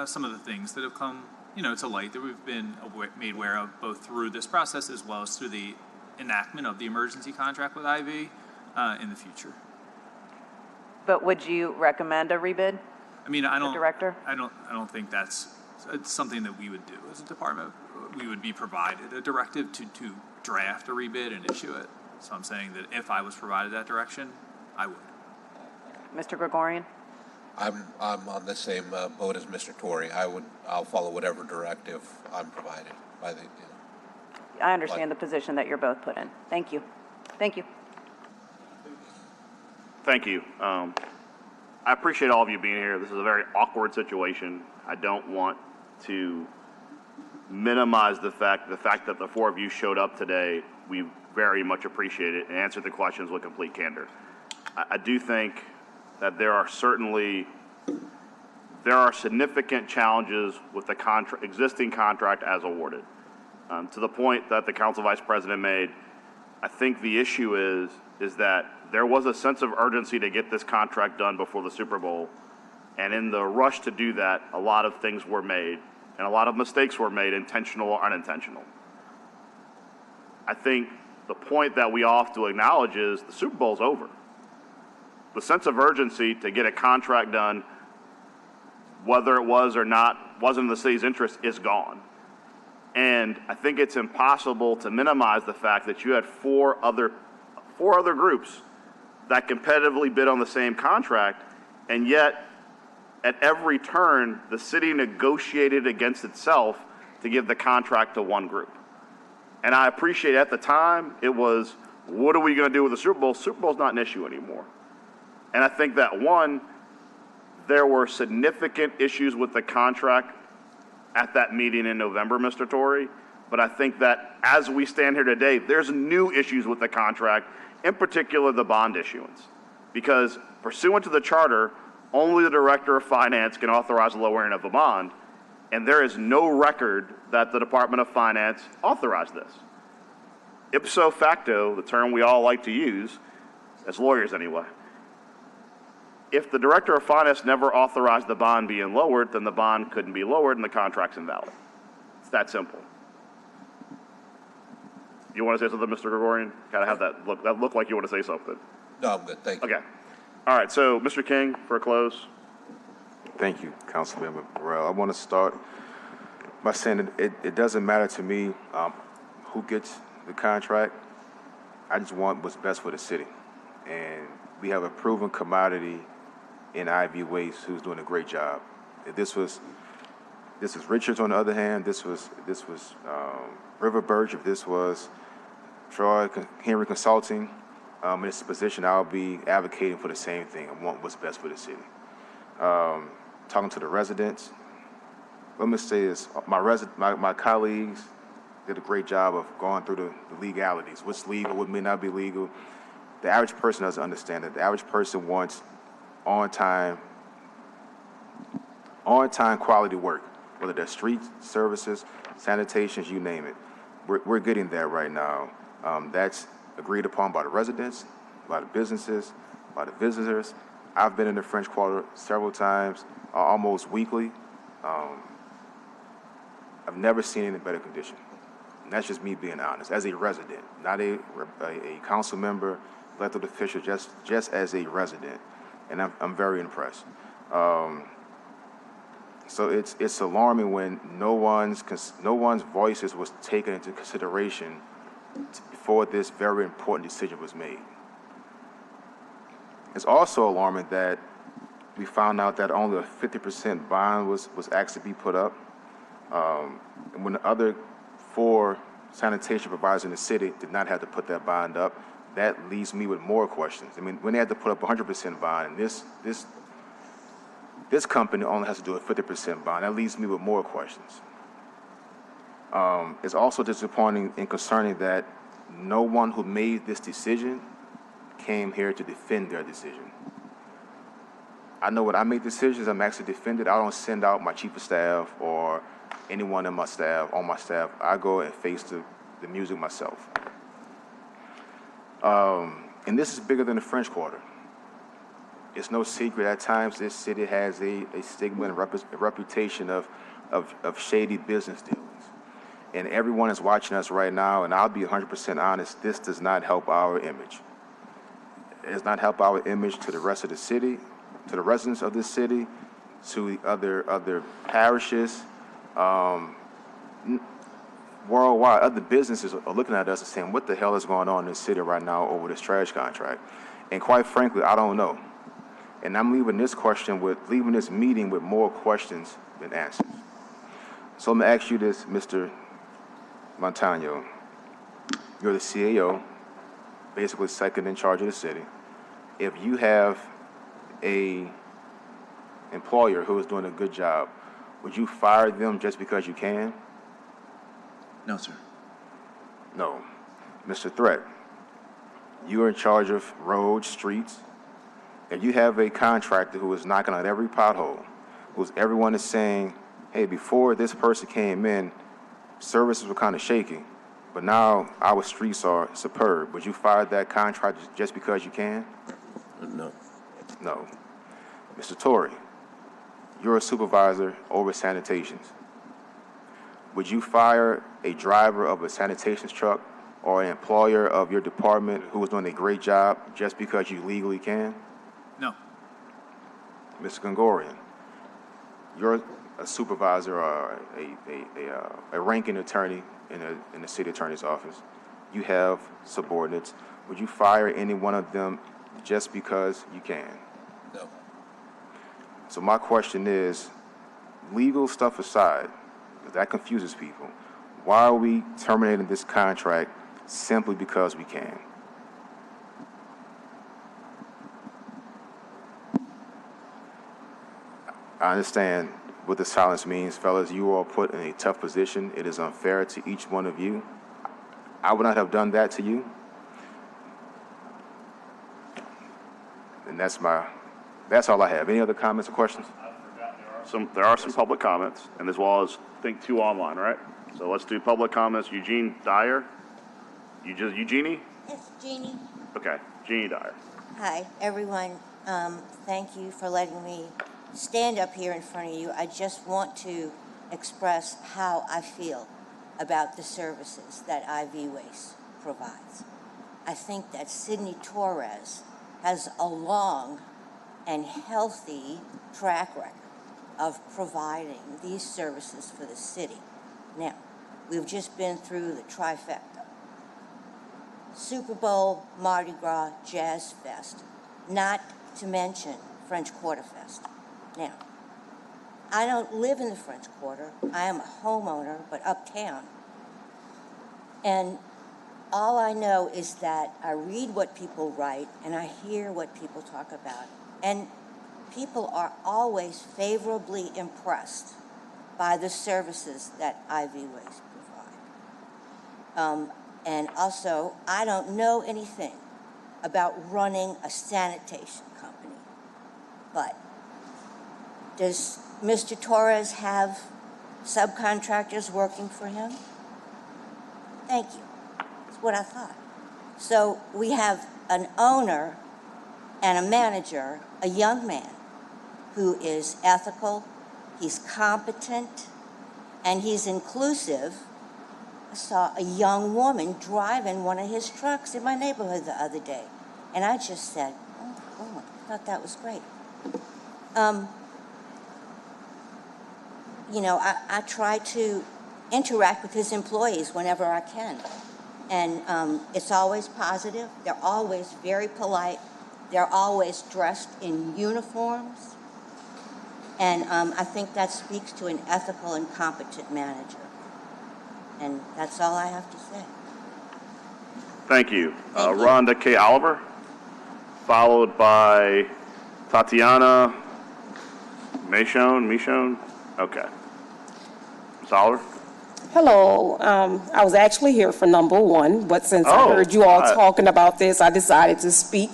C: some of the things that have come, to light that we've been made aware of both through this process as well as through the enactment of the emergency contract with IV in the future.
D: But would you recommend a rebid?
C: I mean, I
D: don't
C: don't think that's something that we would do as a department. We would be provided a directive to draft a rebid and issue it. So I'm saying that if I was provided that direction, I would.
D: Mr. Gregorian?
W: I'm on the same boat as Mr. Torrey. I'll follow whatever directive I'm provided by the.
D: I understand the position that you're both put in. Thank you. Thank you.
A: Thank you. I appreciate all of you being here. This is a very awkward situation. I don't want to minimize the fact that the four of you showed up today. We very much appreciate it and answered the questions with complete candor. I do think that there are significant challenges with the existing contract as awarded. To the point that the council vice president made, I think the issue is that there was a sense of urgency to get this contract done before the Super Bowl, and in the rush to do that, a lot of things were made, and a lot of mistakes were made, intentional or unintentional. I think the point that we all have to acknowledge is the Super Bowl's over. The sense of urgency to get a contract done, whether it was or not, wasn't in the city's interest, is gone. And I think it's impossible to minimize the fact that you had four other groups that competitively bid on the same contract, and yet at every turn, the city negotiated against itself to give the contract to one group. And I appreciate at the time, it was, what are we going to do with the Super Bowl? Super Bowl's not an issue anymore. And I think that, one, there were significant issues with the contract at that meeting in November, Mr. Torrey. But I think that as we stand here today, there's new issues with the contract, in particular the bond issuance. Because pursuant to the charter, only the director of finance can authorize the lowering of a bond. And there is no record that the Department of Finance authorized this. Ipso facto, the term we all like to use, as lawyers anyway, if the director of finance never authorized the bond being lowered, then the bond couldn't be lowered and the contract's invalid. It's that simple. You want to say something, Mr. Gregorian? Gotta have that look. That look like you want to say something.
W: No, I'm good. Thank you.
A: Okay. All right. So, Mr. King, for a close.
V: Thank you, Councilmember Burrell. I want to start by saying that it doesn't matter to me who gets the contract. I just want what's best for the city. And we have a proven commodity in IV Waste who's doing a great job. If this is Richards on the other hand, this was River Birch, if this was Troy Henry Consulting, in this position, I'll be advocating for the same thing. I want what's best for the city. Talking to the residents, let me say this, my colleagues did a great job of going through the legalities, what's legal, what may not be legal. The average person doesn't understand it. The average person wants on-time quality work, whether they're street services, sanitations, you name it. We're getting that right now. That's agreed upon by the residents, by the businesses, by the visitors. I've been in the French Quarter several times, almost weekly. I've never seen it in better condition. And that's just me being honest, as a resident, not a council member, elected official, just as a resident. And I'm very impressed. So it's alarming when no one's voices was taken into consideration before this very important decision was made. It's also alarming that we found out that only a 50% bond was asked to be put up. And when the other 4 sanitation providers in the city did not have to put that bond up, that leaves me with more questions. I mean, when they had to put up 100% bond, and this company only has to do a 50% bond, that leaves me with more questions. It's also disappointing and concerning that no one who made this decision came here to defend their decision. I know when I make decisions, I'm actually defended. I don't send out my chief of staff or anyone on my staff. I go and face the music myself. And this is bigger than the French Quarter. It's no secret at times this city has a stigma and a reputation of shady business dealings. And everyone is watching us right now, and I'll be 100% honest, this does not help our image. It does not help our image to the rest of the city, to the residents of this city, to other parishes, worldwide. Other businesses are looking at us and saying, what the hell is going on in this city right now over this trash contract? And quite frankly, I don't know. And I'm leaving this meeting with more questions than answers. So I'm gonna ask you this, Mr. Montano. You're the CEO, basically second in charge of the city. If you have a employer who is doing a good job, would you fire them just because you can?
U: No, sir.
V: No. Mr. Threat, you are in charge of roads, streets. If you have a contractor who is knocking on every pothole, everyone is saying, hey, before this person came in, services were kind of shaky, but now our streets are superb. Would you fire that contractor just because you can?
F: No.
V: No. Mr. Torrey, you're a supervisor over sanitations. Would you fire a driver of a sanitation truck or an employer of your department who is doing a great job just because you legally can?
C: No.
V: Mr. Gongorian, you're a supervisor or a ranking attorney in the city attorney's office. You have subordinates. Would you fire any one of them just because you can?
W: No.
V: So my question is, legal stuff aside, because that confuses people, why are we terminating this contract simply because we can? I understand what the silence means, fellas. You are put in a tough position. It is unfair to each one of you. I would not have done that to you. And that's all I have. Any other comments or questions?
A: There are some public comments, and as well as, I think, 2 online, right? So let's do public comments. Eugene Dyer. Eugenie?
E: Yes, Jeannie.
A: Okay, Jeannie Dyer.
E: Hi, everyone. Thank you for letting me stand up here in front of you. I just want to express how I feel about the services that IV Waste provides. I think that Sydney Torres has a long and healthy track record of providing these services for the city. Now, we've just been through the trifecta. Super Bowl, Mardi Gras, Jazz Fest, not to mention French Quarter Fest. Now, I don't live in the French Quarter. I am a homeowner, but uptown. And all I know is that I read what people write and I hear what people talk about. And people are always favorably impressed by the services that IV Waste provide. And also, I don't know anything about running a sanitation company, but does Mr. Torres have subcontractors working for him? Thank you. That's what I thought. So we have an owner and a manager, a young man, who is ethical, he's competent, and he's inclusive. I saw a young woman driving one of his trucks in my neighborhood the other day, and I just said, oh, I thought that was great. You know, I try to interact with his employees whenever I can, and it's always positive. They're always very polite. They're always dressed in uniforms, and I think that speaks to an ethical and competent manager. And that's all I have to say.
A: Thank you. Rhonda K. Oliver, followed by Tatiana Michon. Okay. Ms. Oliver?
G: Hello. I was actually here for number 1, but since I heard you all talking about this, I decided to speak.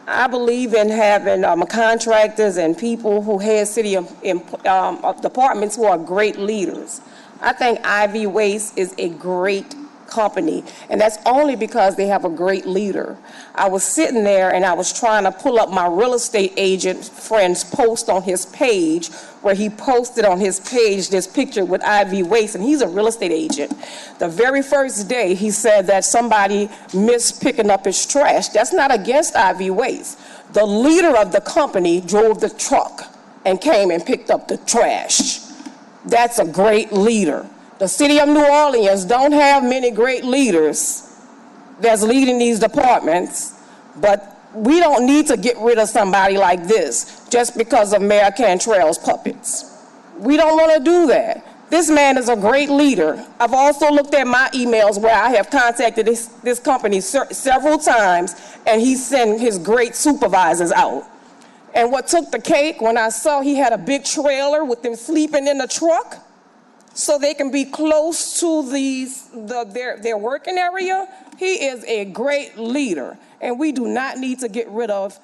G: I believe in having contractors and people who head city departments who are great leaders. I think IV Waste is a great company, and that's only because they have a great leader. I was sitting there and I was trying to pull up my real estate agent friend's post on his page, where he posted on his page this picture with IV Waste, and he's a real estate agent. The very first day, he said that somebody missed picking up his trash. That's not against IV Waste. The leader of the company drove the truck and came and picked up the trash. That's a great leader. The city of New Orleans don't have many great leaders that's leading these departments, but we don't need to get rid of somebody like this just because of Mayor Cantrell's puppets. We don't want to do that. This man is a great leader. I've also looked at my emails where I have contacted this company several times, and he sent his great supervisors out. And what took the cake, when I saw he had a big trailer with them sleeping in the truck so they can be close to their working area, he is a great leader. And we do not need to get rid of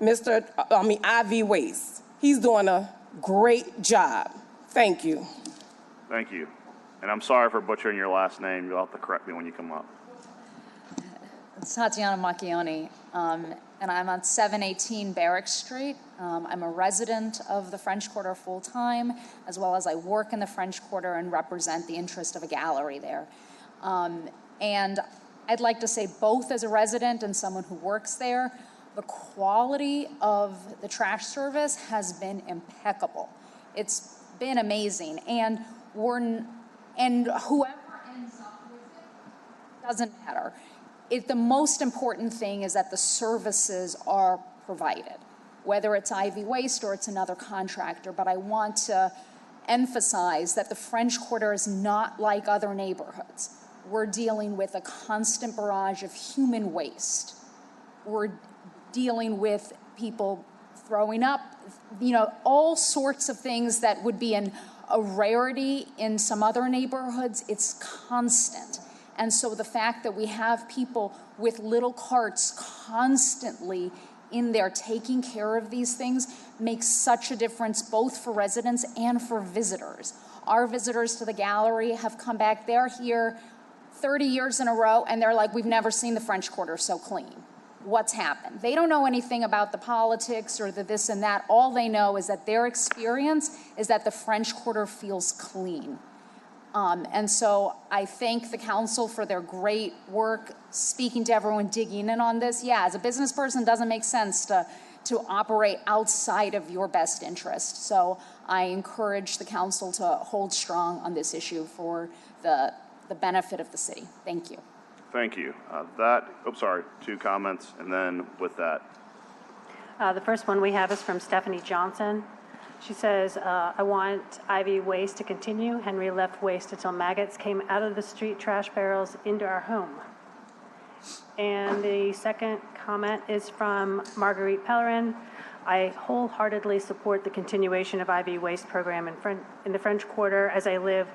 G: IV Waste. He's doing a great job. Thank you.
A: Thank you. And I'm sorry for butchering your last name. You'll have to correct me when you come up.
H: It's Tatiana Macchioni, and I'm on 718 Barrack Street. I'm a resident of the French Quarter full-time, as well as I work in the French Quarter and represent the interest of a gallery there. And I'd like to say, both as a resident and someone who works there, the quality of the trash service has been impeccable. It's been amazing, and whoever ends up with it doesn't matter. The most important thing is that the services are provided, whether it's IV Waste or it's another contractor. But I want to emphasize that the French Quarter is not like other neighborhoods. We're dealing with a constant barrage of human waste. We're dealing with people throwing up, all sorts of things that would be a rarity in some other neighborhoods. It's constant. And so the fact that we have people with little carts constantly in there taking care of these things makes such a difference, both for residents and for visitors. Our visitors to the gallery have come back. They're here 30 years in a row, and they're like, we've never seen the French Quarter so clean. What's happened? They don't know anything about the politics or the this and that. All they know is that their experience is that the French Quarter feels clean. And so I thank the council for their great work, speaking to everyone, digging in on this. Yeah, as a business person, it doesn't make sense to operate outside of your best interest. So I encourage the council to hold strong on this issue for the benefit of the city. Thank you.
A: Thank you. Two comments, and then with that.
B: The first one we have is from Stephanie Johnson. She says, I want IV Waste to continue. Henry left waste until maggots came out of the street trash barrels into our home. And the second comment is from Marguerite Pellerin. I wholeheartedly support the continuation of IV Waste program in the French Quarter, as I live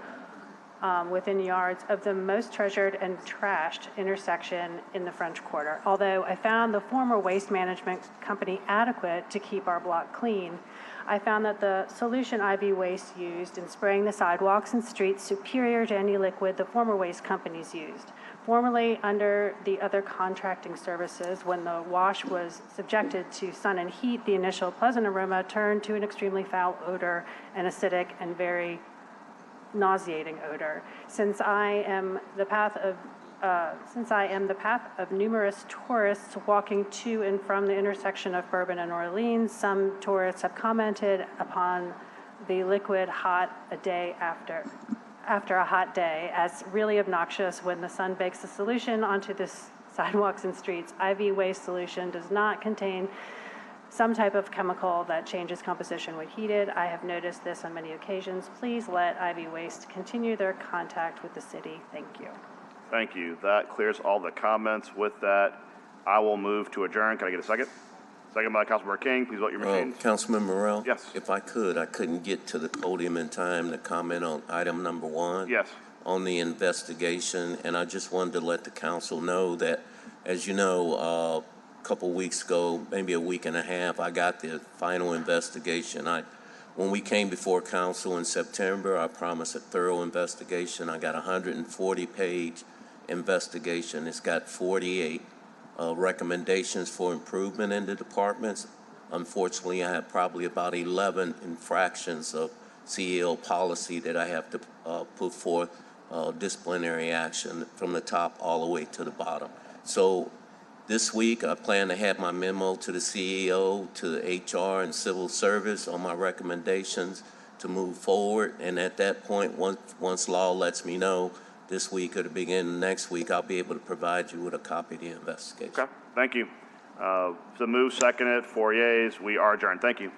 B: within yards of the most treasured and trashed intersection in the French Quarter. Although I found the former waste management company adequate to keep our block clean, I found that the solution IV Waste used in spraying the sidewalks and streets superior to any liquid the former waste companies used. Formerly under the other contracting services, when the wash was subjected to sun and heat, the initial pleasant aroma turned to an extremely foul odor, an acidic and very nauseating odor. Since I am the path of numerous tourists walking to and from the intersection of Bourbon and Orleans, some tourists have commented upon the liquid hot a day after a hot day as really obnoxious when the sun bakes the solution onto the sidewalks and streets. IV Waste solution does not contain some type of chemical that changes composition when heated. I have noticed this on many occasions. Please let IV Waste continue their contact with the city. Thank you.
A: Thank you. That clears all the comments. With that, I will move to adjourn. Can I get a second? Second by Councilmember King. Please vote your machines.
F: Councilman Morrell?
A: Yes.
F: If I couldn't get to the podium in time to comment on item number 1.
A: Yes.
F: On the investigation, and I just wanted to let the council know that, as you know, a couple weeks ago, maybe a week and a half, I got the final investigation. When we came before council in September, I promised a thorough investigation. I got a 140-page investigation. It's got 48 recommendations for improvement in the departments. Unfortunately, I have probably about 11 infractions of CEO policy that I have to put forth disciplinary action from the top all the way to the bottom. So this week, I plan to have my memo to the CEO, to the HR and civil service on my recommendations to move forward. And at that point, once law lets me know, this week or the beginning of next week, I'll be able to provide you with a copy of the investigation.
A: Okay, thank you. The move seconded, 4 yeas. We are adjourned. Thank you.